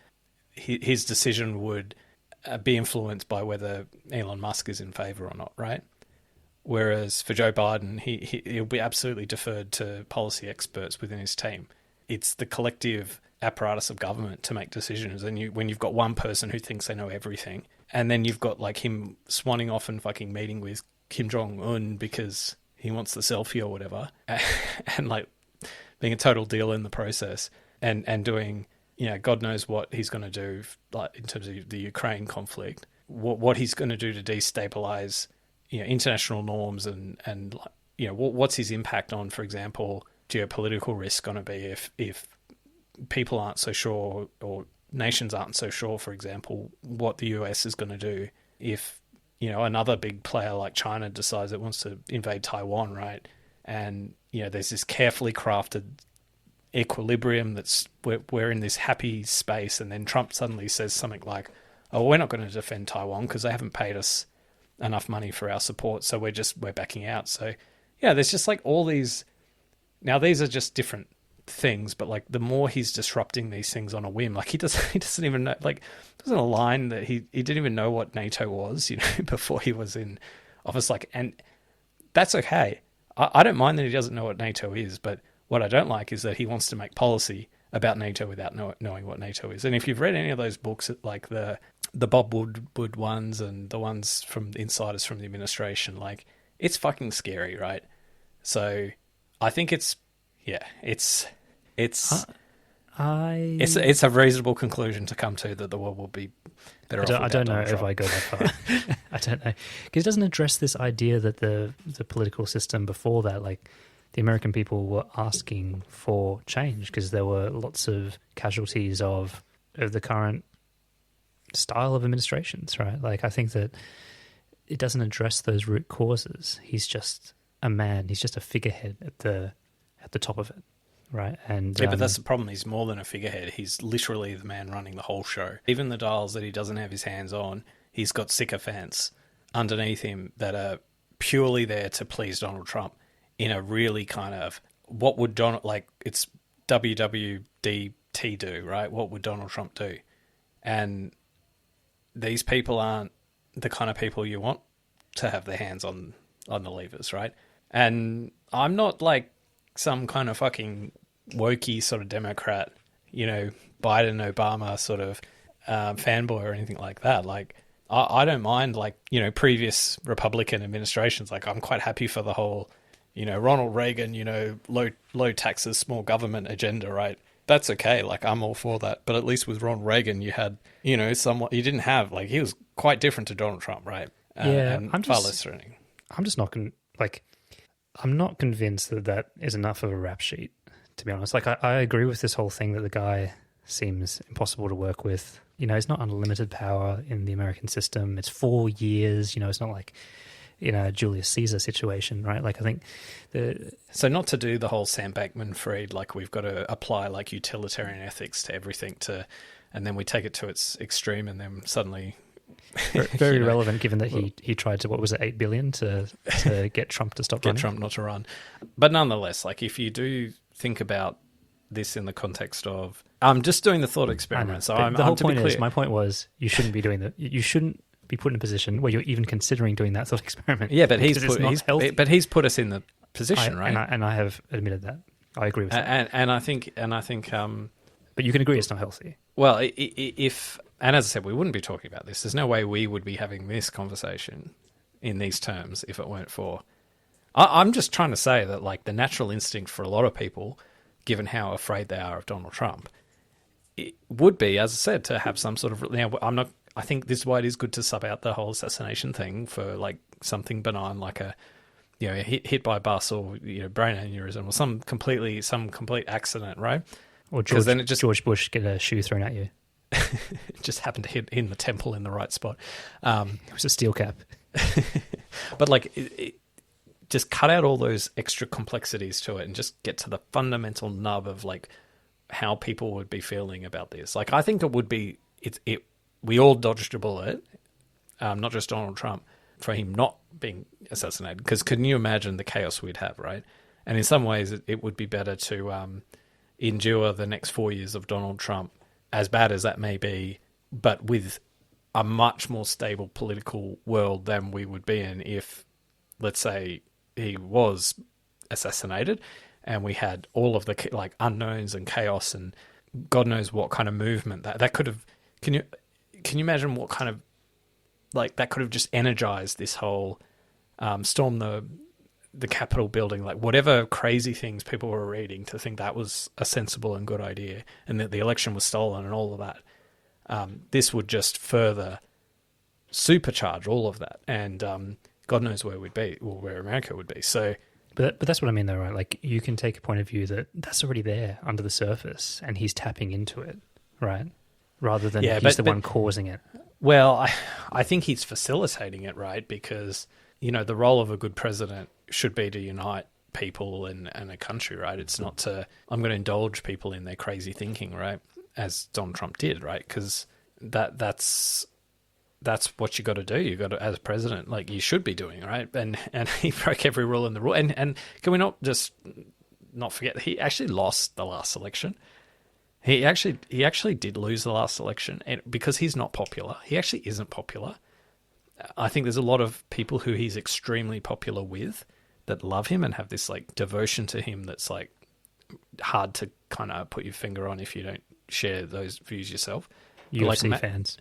his decision would be influenced by whether Elon Musk is in favor or not, right? Whereas for Joe Biden, he'll be absolutely deferred to policy experts within his team. It's the collective apparatus of government to make decisions. And when you've got one person who thinks they know everything, and then you've got like him swanning off and fucking meeting with Kim Jong-un because he wants the selfie or whatever, and like being a total deal in the process, and doing, God knows what he's going to do, like in terms of the Ukraine conflict, what he's going to do to destabilize, international norms, and what's his impact on, for example, geopolitical risk going to be if people aren't so sure, or nations aren't so sure, for example, what the US is going to do if another big player like China decides it wants to invade Taiwan, right? And there's this carefully crafted equilibrium that's we're in this happy space, and then Trump suddenly says something like, "Oh, we're not going to defend Taiwan because they haven't paid us enough money for our support, so we're backing out." So yeah, there's just like all these. Now these are just different things, but like the more he's disrupting these things on a whim, like he doesn't even know, like doesn't align that he didn't even know what NATO was, before he was in office. Like, and that's okay. I don't mind that he doesn't know what NATO is, but what I don't like is that he wants to make policy about NATO without knowing what NATO is. And if you've read any of those books, like the Bob Woodward ones and the ones from insiders from the administration, like it's fucking scary, right? So I think it's a reasonable conclusion to come to that the world will be better off. I don't know if I go that far. I don't know, because it doesn't address this idea that the political system before that, like the American people were asking for change because there were lots of casualties of the current style of administrations, right? Like I think that it doesn't address those root causes. He's just a man. He's just a figurehead at the top of it. Right, and yeah, but that's the problem. He's more than a figurehead. He's literally the man running the whole show. Even the dials that he doesn't have his hands on, he's got sycophants underneath him that are purely there to please Donald Trump in a really kind of, what would Donald, like, it's WWDT do, right? What would Donald Trump do? And these people aren't the kind of people you want to have their hands on the levers, right? And I'm not like some kind of fucking wokey sort of Democrat, Biden, Obama sort of fanboy or anything like that. Like, I don't mind, like, previous Republican administrations. Like, I'm quite happy for the whole, Ronald Reagan, low taxes, small government agenda, right? That's okay. Like, I'm all for that. But at least with Ronald Reagan, you had, somewhat, you didn't have, like, he was quite different to Donald Trump, right? Yeah, and far less threatening. I'm just not I'm not convinced that is enough of a rap sheet, to be honest. Like, I agree with this whole thing that the guy seems impossible to work with. It's not unlimited power in the American system. It's 4 years. It's not like, a Julius Caesar situation, right? Like, I think So not to do the whole Sam Bankman-Fried, like, we've got to apply, like, utilitarian ethics to everything and then we take it to its extreme and then suddenly... Very relevant, given that he tried to, what was it, $8 billion to get Trump to stop running? Get Trump not to run. But nonetheless, like, if you do think about this in the context of, I'm just doing the thought experiment. So the whole point is, my point was, you shouldn't be doing that. You shouldn't be put in a position where you're even considering doing that thought experiment. Yeah, but he's put us in the position, right? And I have admitted that. I agree with that. And I think. But you can agree it's not healthy. Well, if. And as I said, we wouldn't be talking about this. There's no way we would be having this conversation in these terms if it weren't for... I'm just trying to say that, like, the natural instinct for a lot of people, given how afraid they are of Donald Trump, it would be, as I said, to have some sort of... Now, I think this is why it is good to sub out the whole assassination thing for, like, something benign, like a hit by a bus or brain aneurysm or some complete accident, right? Or George Bush get a shoe thrown at you. It just happened to hit in the temple in the right spot. It was a steel cap. But just cut out all those extra complexities to it and just get to the fundamental nub of how people would be feeling about this. I think it would be we all dodged a bullet, not just Donald Trump, for him not being assassinated. Because couldn't you imagine the chaos we'd have, right? And in some ways, it would be better to endure the next 4 years of Donald Trump, as bad as that may be, but with a much more stable political world than we would be in if, let's say, he was assassinated and we had all of the unknowns and chaos and God knows what kind of movement that could have. Can you imagine what kind of that could have just energized this whole storm the Capitol building, whatever crazy things people were reading to think that was a sensible and good idea and that the election was stolen and all of that. This would just further supercharge all of that. And God knows where we'd be or where America would be. So, but that's what I mean though, right? You can take a point of view that's already there under the surface and he's tapping into it, right? Rather than he's the one causing it. Well, I think he's facilitating it, right? Because, the role of a good president should be to unite people and a country, right? It's not I'm going to indulge people in their crazy thinking, right? As Donald Trump did, right? Because that's what you got to do. You got to, as president, you should be doing, right? And he broke every rule in the rule. And can we not forget that he actually lost the last election? He actually did lose the last election, and because he's not popular. He actually isn't popular. I think there's a lot of people who he's extremely popular with that love him and have this devotion to him that's hard to kind of put your finger on if you don't share those views yourself. UFC fans.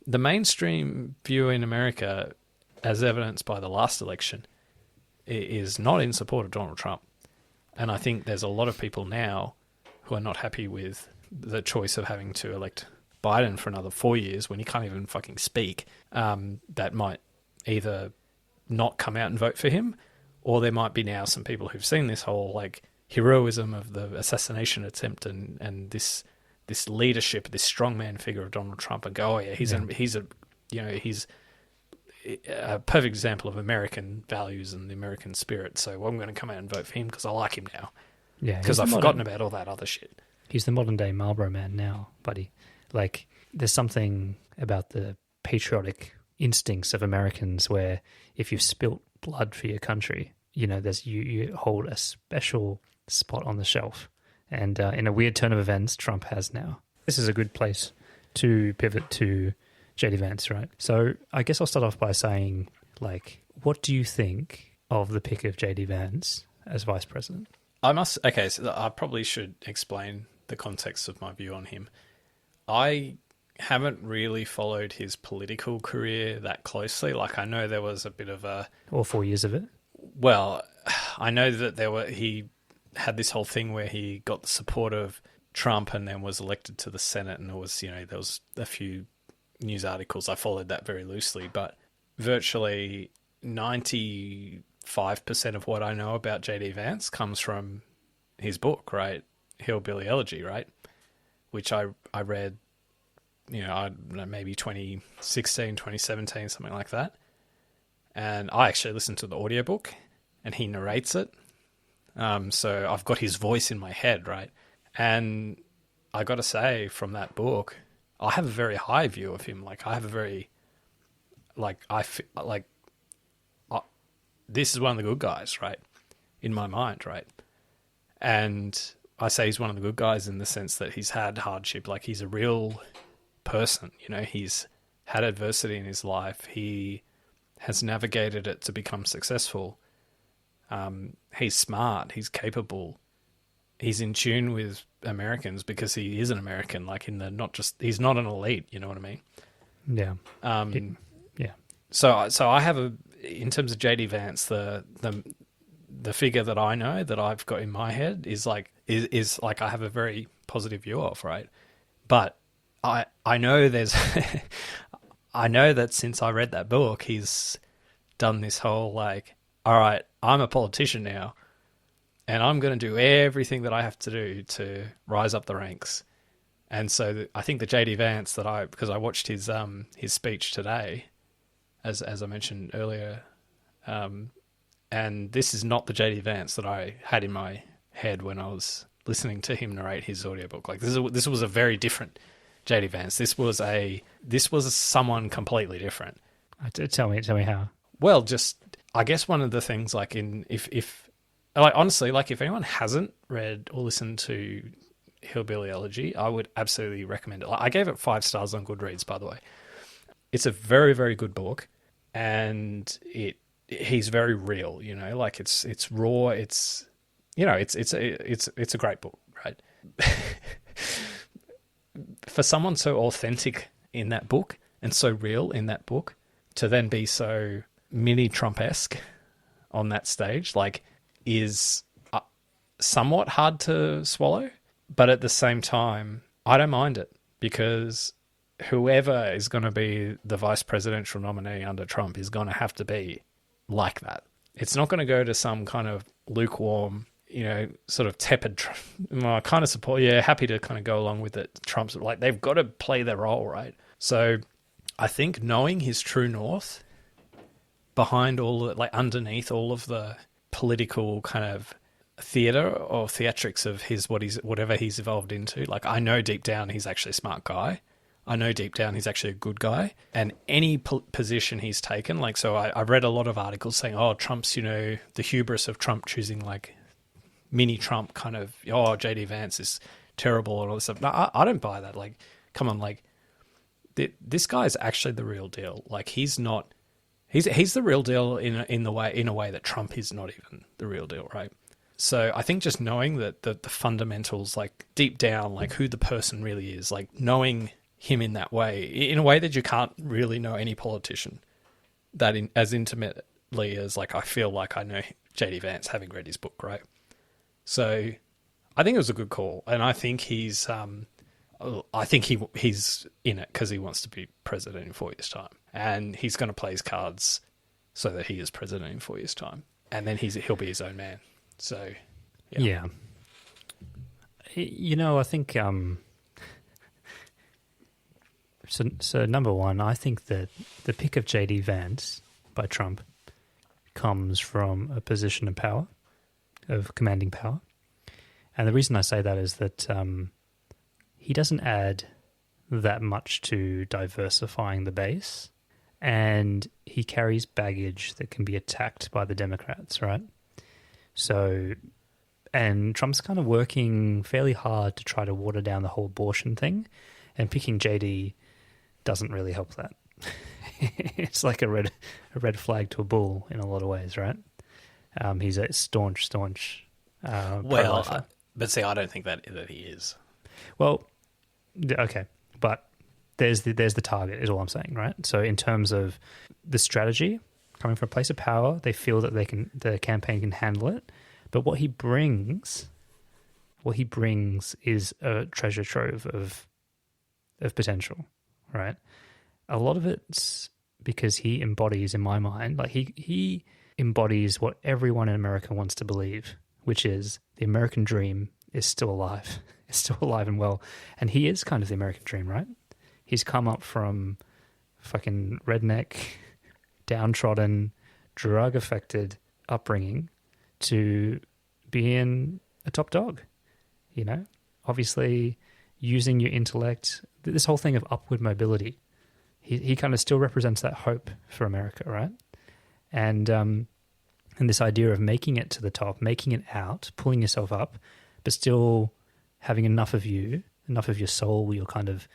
The mainstream view in America, as evidenced by the last election, is not in support of Donald Trump. And I think there's a lot of people now who are not happy with the choice of having to elect Biden for another 4 years when he can't even fucking speak, that might either not come out and vote for him, or there might be now some people who've seen this whole heroism of the assassination attempt and this leadership, this strongman figure of Donald Trump, and go, oh yeah, he's a perfect example of American values and the American spirit. So I'm going to come out and vote for him because I like him now. Yeah, because I've forgotten about all that other shit. He's the modern day Marlboro Man now, buddy. There's something about the patriotic instincts of Americans where if you've spilt blood for your country, you hold a special spot on the shelf. And in a weird turn of events, Trump has now. This is a good place to pivot to JD Vance, right? So I guess I'll start off by saying, what do you think of the pick of JD Vance as vice president? So I probably should explain the context of my view on him. I haven't really followed his political career that closely. I know there was a bit of all 4 years of it? Well, I know that he had this whole thing where he got the support of Trump and then was elected to the Senate, and there was a few news articles. I followed that very loosely, but virtually 95% of what I know about JD Vance comes from his book, right? Hillbilly Elegy, right? Which I read, I don't know, maybe 2016, 2017, something like that. And I actually listened to the audiobook and he narrates it. So I've got his voice in my head, right? And I got to say, from that book, I have a very high view of him. I have a very, this is one of the good guys, right? In my mind, right? And I say he's one of the good guys in the sense that he's had hardship. He's a real person, he's had adversity in his life. He has navigated it to become successful. He's smart. He's capable. He's in tune with Americans because he is an American. He's not an elite. You know what I mean? Yeah. Yeah. So I have in terms of JD Vance, the figure that I know that I've got in my head is I have a very positive view of, right? But I know I know that since I read that book, he's done this whole all right, I'm a politician now, and I'm going to do everything that I have to do to rise up the ranks. And so I think the JD Vance because I watched his speech today, as I mentioned earlier, and this is not the JD Vance that I had in my head when I was listening to him narrate his audiobook. Like this was a very different JD Vance. This was someone completely different. Tell me how. Well, just I guess one of the things, like if honestly, like if anyone hasn't read or listened to Hillbilly Elegy, I would absolutely recommend it. Like, I gave it 5 stars on Goodreads, by the way. It's a very, very good book, and he's very real. You know, like it's raw. It's it's a great book, right? For someone so authentic in that book and so real in that book, to then be so mini Trump-esque on that stage, like, is somewhat hard to swallow. But at the same time, I don't mind it, because whoever is going to be the vice presidential nominee under Trump is going to have to be like that. It's not going to go to some kind of lukewarm, sort of tepid, well, I kind of support, happy to kind of go along with it. Trump's like, they've got to play their role, right? So I think knowing his true north behind underneath all of the political kind of theater or theatrics of whatever he's evolved into, like, I know deep down he's actually a smart guy. I know deep down he's actually a good guy, and any position he's taken, like, so I read a lot of articles saying, oh, Trump's, the hubris of Trump choosing like mini Trump kind of, oh, JD Vance is terrible and all this stuff. No, I don't buy that. Like, come on, like, this guy is actually the real deal. Like, he's not, he's the real deal in a way that Trump is not even the real deal, right? So I think just knowing that the fundamentals, like deep down, like who the person really is, like knowing him in that way, in a way that you can't really know any politician that as intimately as, like, I feel like I know JD Vance, having read his book, right? So I think it was a good call, and I think he's in it because he wants to be president in 4 years' time, and he's going to play his cards so that he is president in 4 years' time, and then he'll be his own man. So yeah. I think so number one, I think that the pick of JD Vance by Trump comes from a position of power, of commanding power. And the reason I say that is that he doesn't add that much to diversifying the base, and he carries baggage that can be attacked by the Democrats, right? So, and Trump's kind of working fairly hard to try to water down the whole abortion thing, and picking JD doesn't really help that. It's like a red flag to a bull in a lot of ways, right? He's a staunch. But see, I don't think that he is. Well, okay, but there's the target, is all I'm saying, right? So in terms of the strategy, coming from a place of power, they feel that the campaign can handle it. But what he brings is a treasure trove of potential, right? A lot of it's because he embodies, in my mind, like he embodies what everyone in America wants to believe, which is the American dream is still alive. It's still alive and well. And he is kind of the American dream, right? He's come up from fucking redneck, downtrodden, drug-affected upbringing to being a top dog, Obviously, using your intellect, this whole thing of upward mobility, he kind of still represents that hope for America, right? And this idea of making it to the top, making it out, pulling yourself up, but still having enough of your soul, your kind of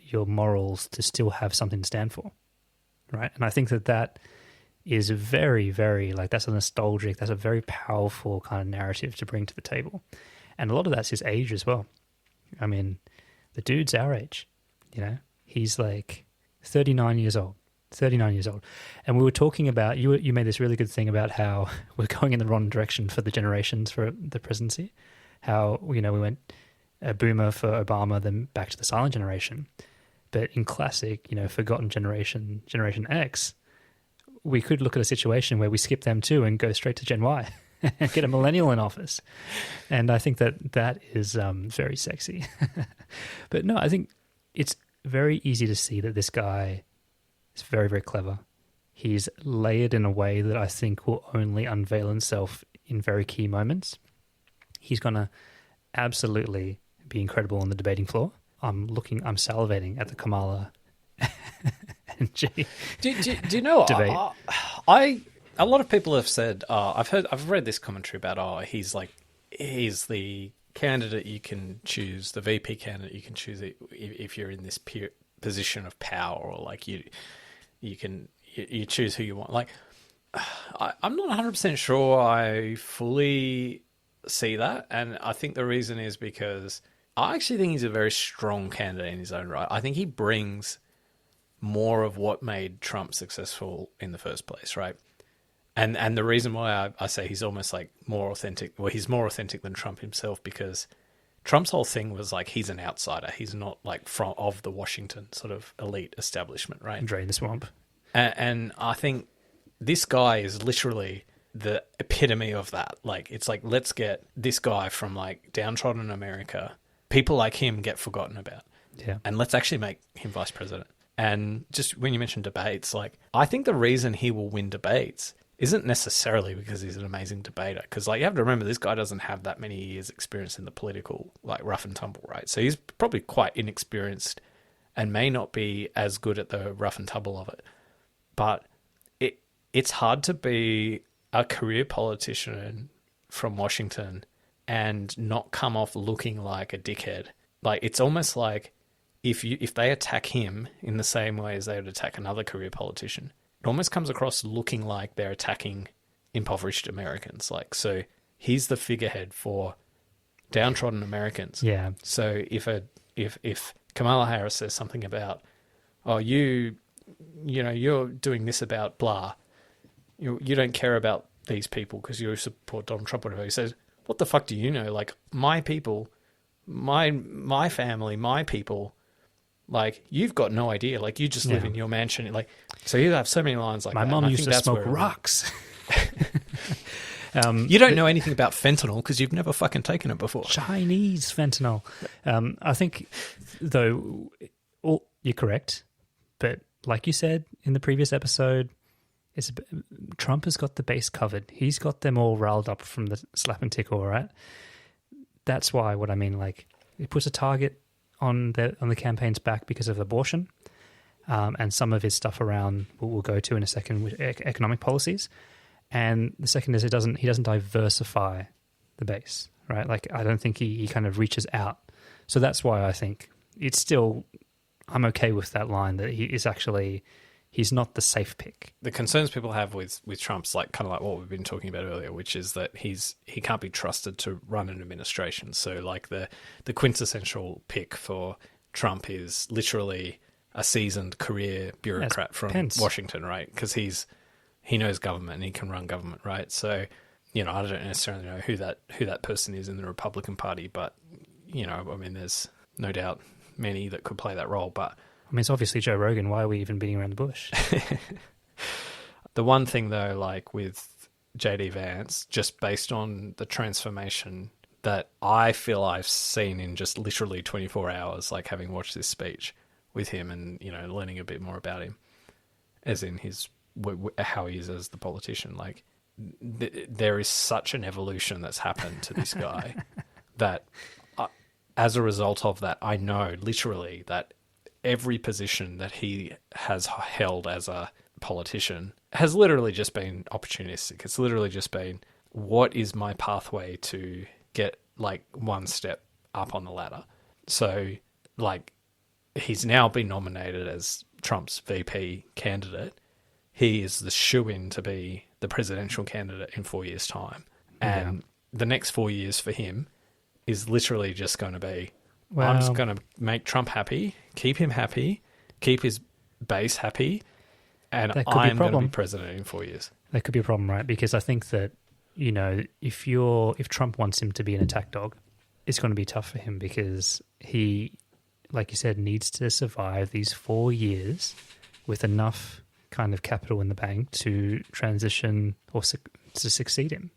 your morals to still have something to stand for, right? And I think that is very, very, like, that's a very powerful kind of narrative to bring to the table. And a lot of that's his age as well. I mean, the dude's our age, He's like 39 years old. And we were talking about, you made this really good thing about how we're going in the wrong direction for the generations for the presidency. How, we went a boomer for Obama, then back to the silent generation. But in classic, forgotten Generation X, we could look at a situation where we skip them too and go straight to Gen Y and get a millennial in office. And I think that is very sexy. But no, I think it's very easy to see that this guy is very, very clever. He's layered in a way that I think will only unveil himself in very key moments. He's going to absolutely be incredible on the debating floor. I'm salivating at the Kamala and Jay Do you know debate. A lot of people have said, I've read this commentary about, he's the candidate you can choose, the VP candidate you can choose if you're in this position of power, or like you choose who you want. Like, I'm not 100% sure I fully see that, and I think the reason is because I actually think he's a very strong candidate in his own right. I think he brings more of what made Trump successful in the first place, right? And the reason why I say he's almost like more authentic, well, he's more authentic than Trump himself, because Trump's whole thing was like he's an outsider. He's not like of the Washington sort of elite establishment, right? Drain the swamp. And I think this guy is literally the epitome of that. Like, it's like, let's get this guy from like downtrodden America. People like him get forgotten about. Yeah. And let's actually make him vice president. And just when you mentioned debates, like, I think the reason he will win debates isn't necessarily because he's an amazing debater. Because, like, you have to remember, this guy doesn't have that many years' experience in the political, like, rough and tumble, right? So he's probably quite inexperienced and may not be as good at the rough and tumble of it. But it's hard to be a career politician from Washington and not come off looking like a dickhead. Like, it's almost like if they attack him in the same way as they would attack another career politician, it almost comes across looking like they're attacking impoverished Americans. Like, so he's the figurehead for downtrodden Americans. Yeah. So if Kamala Harris says something about, you're doing this about blah, you don't care about these people because you support Donald Trump or whatever. He says, what the fuck do you know? Like, my people, my family, my people, like, you've got no idea. Like, you just live in your mansion. Like, so you have so many lines like my that. mom used to smoke rocks. You don't know anything about fentanyl because you've never fucking taken it before. Chinese fentanyl. I think, though, you're correct. But like you said in the previous episode, Trump has got the base covered. He's got them all riled up from the slap and tickle, right? That's why what I mean, like, it puts a target on the campaign's back because of abortion, and some of his stuff around we'll go to in a second with economic policies. And the second is he doesn't diversify the base, right? Like, I don't think he kind of reaches out. So that's why I think it's still, I'm okay with that line that he's not the safe pick. The concerns people have with Trump's like kind of like what we've been talking about earlier, which is that he can't be trusted to run an administration. So like the quintessential pick for Trump is literally a seasoned career bureaucrat from Pence. Washington, right? Because he knows government and he can run government, right? So, I don't necessarily know who that person is in the Republican Party, but I mean, there's no doubt many that could play that role, but I mean, it's obviously Joe Rogan. Why are we even beating around the bush? The one thing, though, like with JD Vance, just based on the transformation that I feel I've seen in just literally 24 hours, like having watched this speech with him and, learning a bit more about him, as in how he is as the politician, like there is such an evolution that's happened to this guy that as a result of that, I know literally that every position that he has held as a politician has literally just been opportunistic. It's literally just been, what is my pathway to get like one step up on the ladder? So like, he's now been nominated as Trump's VP candidate. He is the shoo-in to be the presidential candidate in 4 years' time. And the next 4 years for him is literally just going to be, I'm just going to make Trump happy, keep him happy, keep his base happy, and I'm going to be president in 4 years. That could be a problem, right? Because I think that, if Trump wants him to be an attack dog, it's going to be tough for him because he, like you said, needs to survive these 4 years with enough kind of capital in the bank to transition or to succeed him.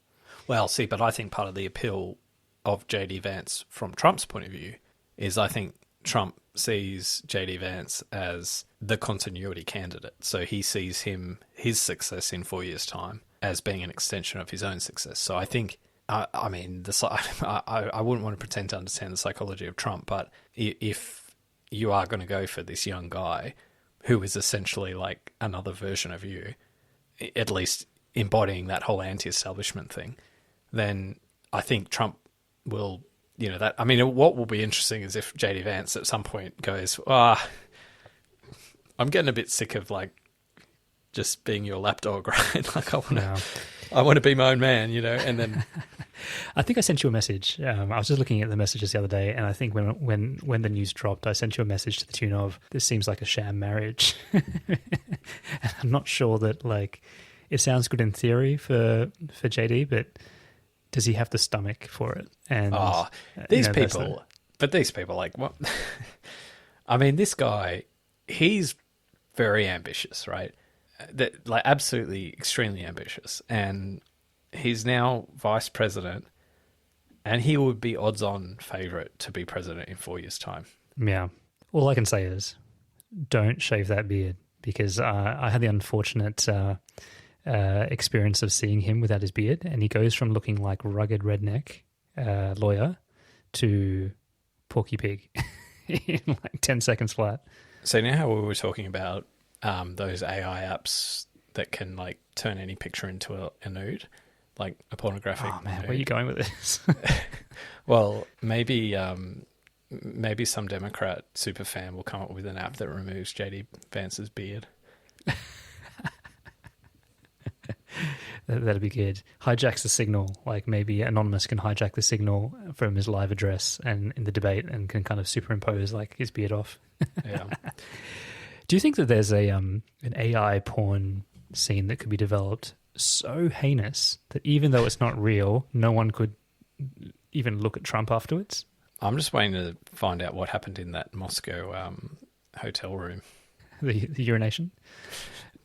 Well, see, but I think part of the appeal of JD Vance from Trump's point of view is I think Trump sees JD Vance as the continuity candidate. So he sees his success in 4 years' time as being an extension of his own success. So I think, I wouldn't want to pretend to understand the psychology of Trump, but if you are going to go for this young guy who is essentially like another version of you, at least embodying that whole anti-establishment thing, then I think Trump will, what will be interesting is if JD Vance at some point goes, I'm getting a bit sick of like just being your lapdog, right? Like I want to be my own man, and then I think I sent you a message. I was just looking at the messages the other day, and I think when the news dropped, I sent you a message to the tune of, "This seems like a sham marriage." I'm not sure that like it sounds good in theory for JD, but does he have the stomach for it? And these people, like what? I mean, this guy, he's very ambitious, right? Like absolutely extremely ambitious, and he's now vice president, and he would be odds-on favorite to be president in 4 years' time. Yeah. All I can say is don't shave that beard, because I had the unfortunate experience of seeing him without his beard, and he goes from looking like rugged redneck lawyer to Porky Pig in like 10 seconds flat. So now how we were talking about those AI apps that can like turn any picture into a nude, like a pornographic. Oh man, nude. where are you going with this? Well, maybe some Democrat super fan will come up with an app that removes JD Vance's beard. That'd be good. Hijacks the signal, like maybe Anonymous can hijack the signal from his live address and in the debate, and can kind of superimpose like his beard off. Yeah. Do you think that there's an AI porn scene that could be developed so heinous that even though it's not real, no one could even look at Trump afterwards? I'm just waiting to find out what happened in that Moscow hotel room. The urination?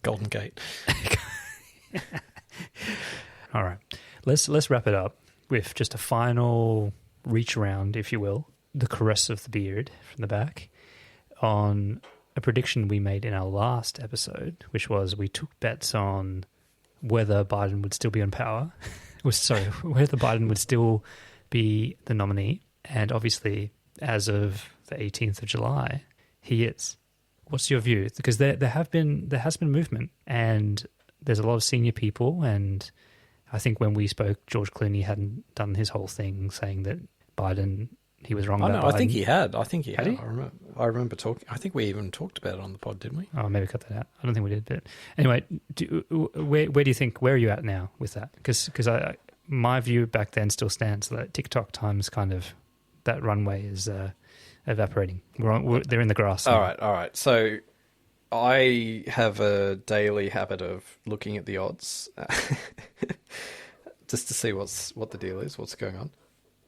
Golden Gate. All right. Let's wrap it up with just a final reach around, if you will, the caress of the beard from the back, on a prediction we made in our last episode, which was we took bets on whether Biden would still be in power. Whether Biden would still be the nominee. And obviously, as of the 18th of July, he is. What's your view? Because there has been movement, and there's a lot of senior people, and I think when we spoke, George Clooney hadn't done his whole thing saying that Biden, he was wrong about Biden. I think he had. Had he? I remember talking. I think we even talked about it on the pod, didn't we? Oh, maybe cut that out. I don't think we did. But anyway, where do you think? Where are you at now with that? Because my view back then still stands that TikTok times kind of that runway is evaporating. They're in the grass. All right. So I have a daily habit of looking at the odds just to see what the deal is, what's going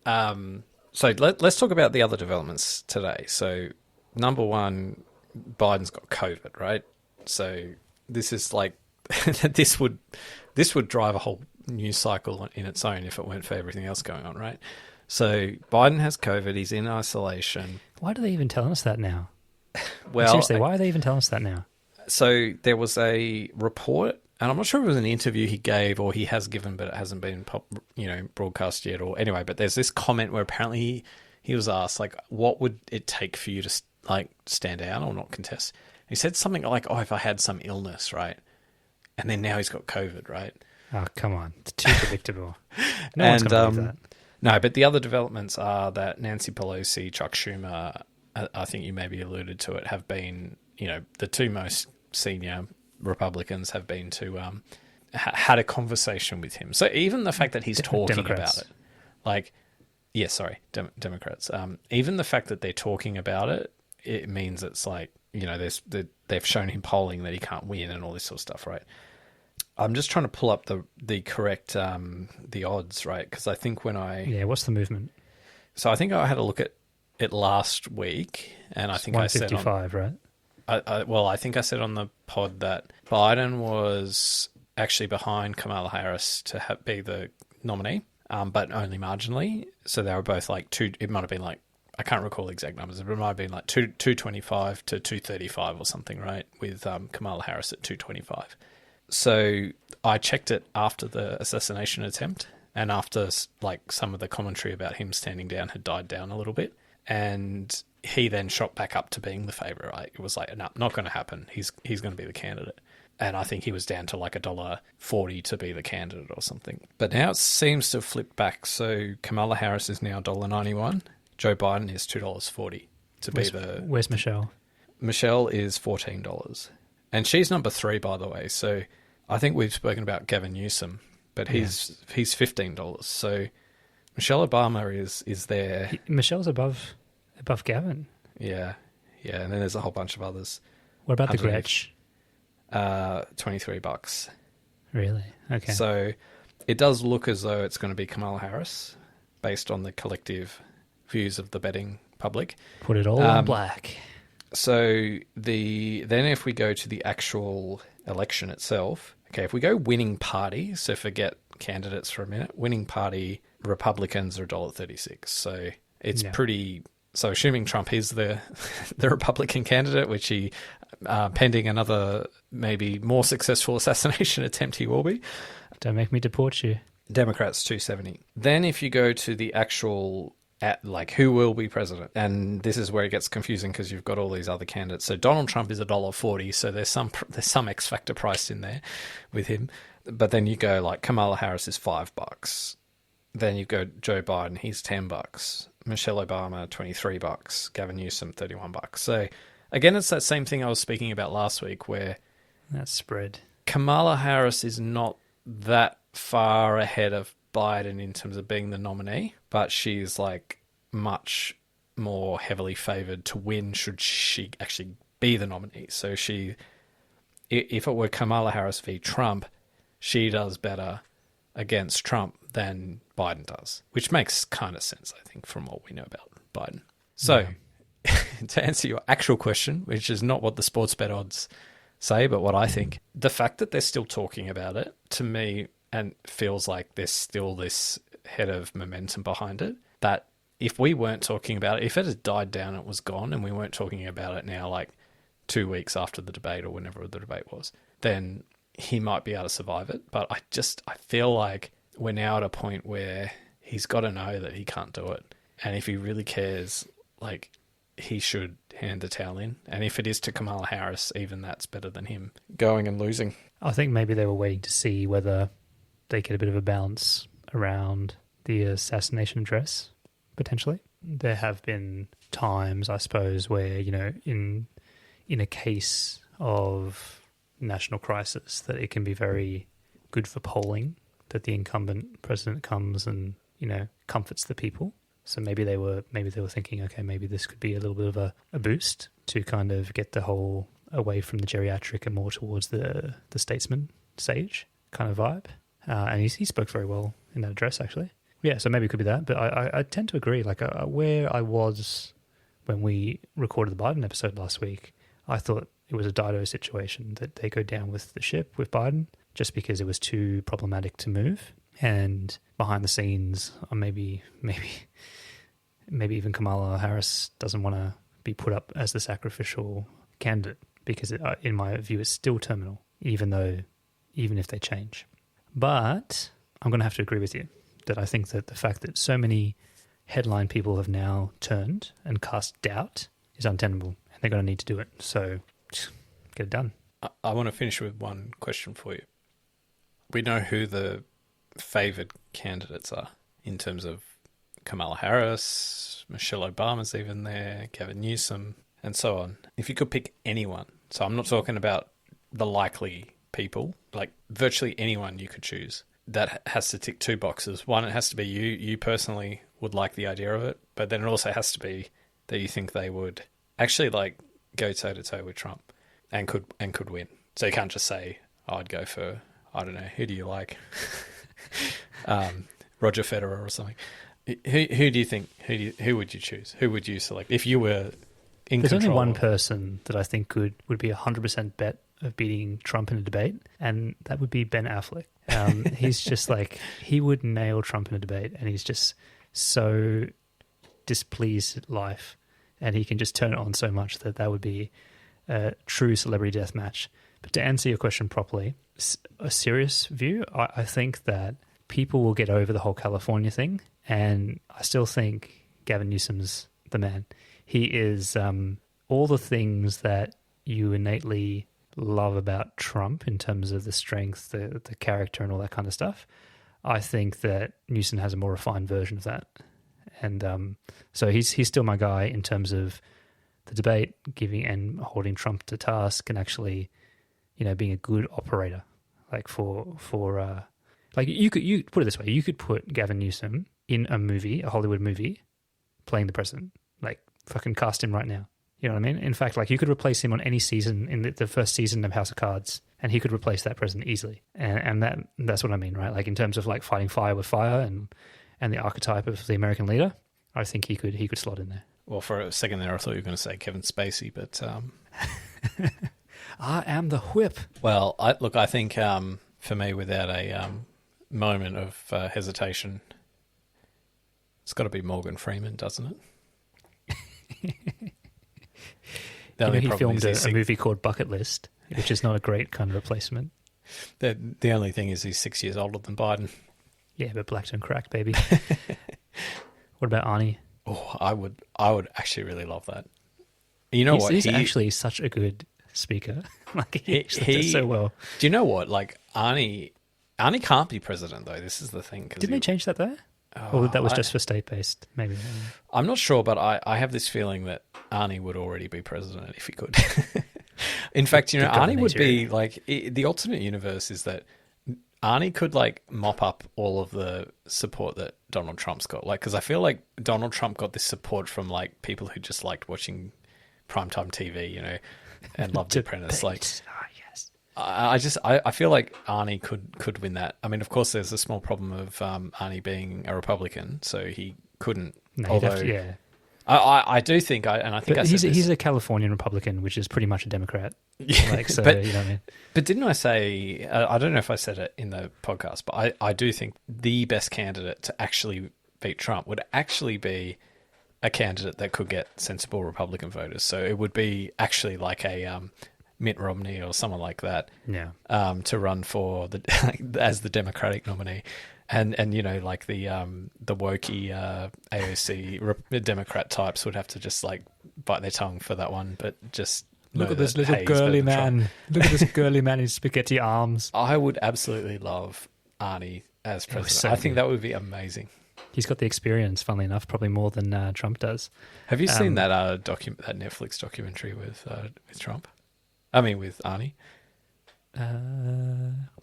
on. So let's talk about the other developments today. So number one, Biden's got COVID, right? So this is like this would drive a whole news cycle in its own if it weren't for everything else going on, right? So Biden has COVID. He's in isolation. Why do they even tell us that now? Well, seriously, why are they even telling us that now? So there was a report, and I'm not sure if it was an interview he gave or he has given, but it hasn't been broadcast yet. Or anyway, but there's this comment where apparently he was asked, like, what would it take for you to like stand out or not contest? He said something like, "Oh, if I had some illness, right?" And then now he's got COVID, right? Oh, come on, it's too predictable. No one's going to believe that. No, but the other developments are that Nancy Pelosi, Chuck Schumer, I think you maybe alluded to it, have been, the two most senior Republicans have been to had a conversation with him. So even the fact that he's talking Democrats. about it, like, Democrats. Even the fact that they're talking about it, it means it's like, they've shown him polling that he can't win and all this sort of stuff, right? I'm just trying to pull up the correct the odds, right? Because I think what's the movement? So I think I had a look at it last week, and I think I said 155, right? I think I said on the pod that Biden was actually behind Kamala Harris to be the nominee, but only marginally. So they were both like it might have been like, I can't recall the exact numbers, but it might have been like 225 to 235 or something, right? With Kamala Harris at 225. So I checked it after the assassination attempt and after like some of the commentary about him standing down had died down a little bit. And he then shot back up to being the favourite, right? It was like, no, not going to happen. He's going to be the candidate. And I think he was down to like $1.40 to be the candidate or something. But now it seems to have flipped back. So Kamala Harris is now $1.91. Joe Biden is $2.40 to be the... Where's Michelle? Michelle is $14. And she's number 3, by the way. So I think we've spoken about Gavin Newsom, but he's $15. So Michelle Obama is there. Michelle's above Gavin. Yeah. And then there's a whole bunch of others. What about the Gretsch? $23. Really? Okay. So it does look as though it's going to be Kamala Harris based on the collective views of the betting public. Put it all in black. So then if we go to the actual election itself, okay, if we go winning party, so forget candidates for a minute, winning party, Republicans are $1.36. So it's pretty... So assuming Trump is the Republican candidate, which he, pending another maybe more successful assassination attempt, he will be. Don't make me deport you. Democrats $2.70. Then if you go to the actual... who will be president, and this is where it gets confusing because you've got all these other candidates. So Donald Trump is $1.40, so there's some X factor price in there with him. But then you go like Kamala Harris is $5. Then you go Joe Biden, he's $10. Michelle Obama $23. Gavin Newsom $31. So again, it's that same thing I was speaking about last week, where that spread. Kamala Harris is not that far ahead of Biden in terms of being the nominee, but she's like much more heavily favoured to win should she actually be the nominee. So if it were Kamala Harris v. Trump, she does better against Trump than Biden does, which makes kind of sense, I think, from what we know about Biden. So to answer your actual question, which is not what the sports bet odds say, but what I think, the fact that they're still talking about it, to me, and feels like there's still this head of momentum behind it, that if we weren't talking about it, if it had died down, it was gone, and we weren't talking about it now like 2 weeks after the debate or whenever the debate was, then he might be able to survive it. But I feel like we're now at a point where he's got to know that he can't do it. And if he really cares, like, he should hand the towel in. And if it is to Kamala Harris, even that's better than him going and losing. I think maybe they were waiting to see whether they get a bit of a bounce around the assassination address, potentially. There have been times, I suppose, where, in a case of national crisis, that it can be very good for polling that the incumbent president comes and, comforts the people. So maybe they were thinking, okay, maybe this could be a little bit of a boost to kind of get the whole away from the geriatric and more towards the statesman sage kind of vibe. And he spoke very well in that address, actually. Yeah, so maybe it could be that. But I tend to agree. Like where I was when we recorded the Biden episode last week, I thought it was a Dido situation, that they go down with the ship with Biden just because it was too problematic to move. And behind the scenes, or maybe even Kamala Harris doesn't want to be put up as the sacrificial candidate because, in my view, it's still terminal, even if they change. But I'm going to have to agree with you that I think that the fact that so many headline people have now turned and cast doubt is untenable, and they're going to need to do it. So get it done. I want to finish with one question for you. We know who the favoured candidates are in terms of Kamala Harris, Michelle Obama's even there, Gavin Newsom, and so on. If you could pick anyone, so I'm not talking about the likely people, like virtually anyone you could choose, that has to tick 2 boxes. One, it has to be you personally would like the idea of it, but then it also has to be that you think they would actually like go toe to toe with Trump and could win. So you can't just say, I'd go for, I don't know, who do you like? Roger Federer or something. Who do you think? Who would you choose? Who would you select if you were There's only control one of- person that I think would be 100% bet of beating Trump in a debate, and that would be Ben Affleck. He's just like, he would nail Trump in a debate, and he's just so displeased at life, and he can just turn it on so much that would be a true celebrity death match. But to answer your question properly, a serious view, I think that people will get over the whole California thing, and I still think Gavin Newsom's the man. He is all the things that you innately love about Trump in terms of the strength, the character, and all that kind of stuff. I think that Newsom has a more refined version of that, and so he's still my guy in terms of the debate, giving and holding Trump to task, and actually, being a good operator. Like like you put it this way, you could put Gavin Newsom in a movie, a Hollywood movie, playing the president. Like, fucking cast him right now. You know what I mean? In fact, like, you could replace him on any season in the first season of House of Cards, and he could replace that president easily. And that's what I mean, right? Like, in terms of like fighting fire with fire and the archetype of the American leader, I think he could slot in there. Well, for a second there, I thought you were going to say Kevin Spacey, but I am the whip. well, I think for me, without a moment of hesitation, it's got to be Morgan Freeman, doesn't it? He filmed a movie called Bucket List, which is not a great kind of replacement. The only thing is he's 6 years older than Biden. Yeah, but black don't crack, baby. What about Arnie? Oh, I would actually really love that. You know what? He's actually such a good speaker. Like, he does so well. Do you know what? Like, Arnie can't be president, though. This is the thing. Didn't they change that there? Or that was just for state-based, maybe. I'm not sure, but I have this feeling that Arnie would already be president if he could. In fact, Arnie would be like, the alternate universe is that Arnie could like mop up all of the support that Donald Trump's got. Like, because I feel like Donald Trump got this support from like people who just liked watching primetime TV, and loved The Apprentice. Like, yes. I feel like Arnie could win that. I mean, of course, there's a small problem of Arnie being a Republican, so he couldn't. No, although, yeah. I do think, he's a Californian Republican, which is pretty much a Democrat. Yeah, like, so, but, you know what I mean? But didn't I say, I don't know if I said it in the podcast, but I do think the best candidate to actually beat Trump would actually be a candidate that could get sensible Republican voters. So it would be actually like a Mitt Romney or someone like that, to run for as the Democratic nominee. And like the wokey AOC Democrat types would have to just like bite their tongue for that one, but just look at this little girly man. Look at this girly man in spaghetti arms. I would absolutely love Arnie as president. So I think that would be amazing. He's got the experience, funnily enough, probably more than Trump does. Have you seen that that Netflix documentary with Trump? I mean, with Arnie.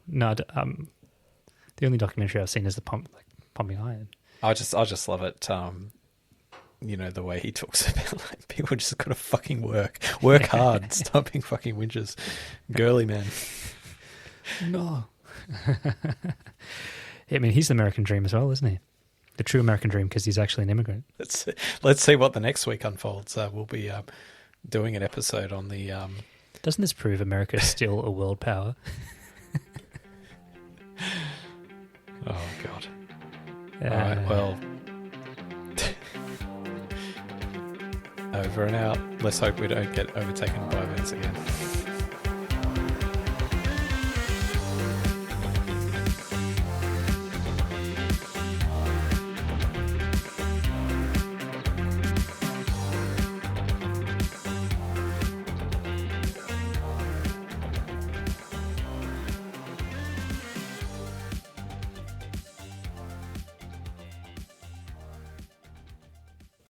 No. The only documentary I've seen is the Pumping Iron. I just love it. The way he talks about like, people just got to fucking work hard, stop being fucking winches, girly man. No. I mean, he's the American dream as well, isn't he? The true American dream, because he's actually an immigrant. Let's see what the next week unfolds. We'll be doing an episode on the. Doesn't this prove America is still a world power? Oh, God. All right, well, over and out. Let's hope we don't get overtaken by Vance again.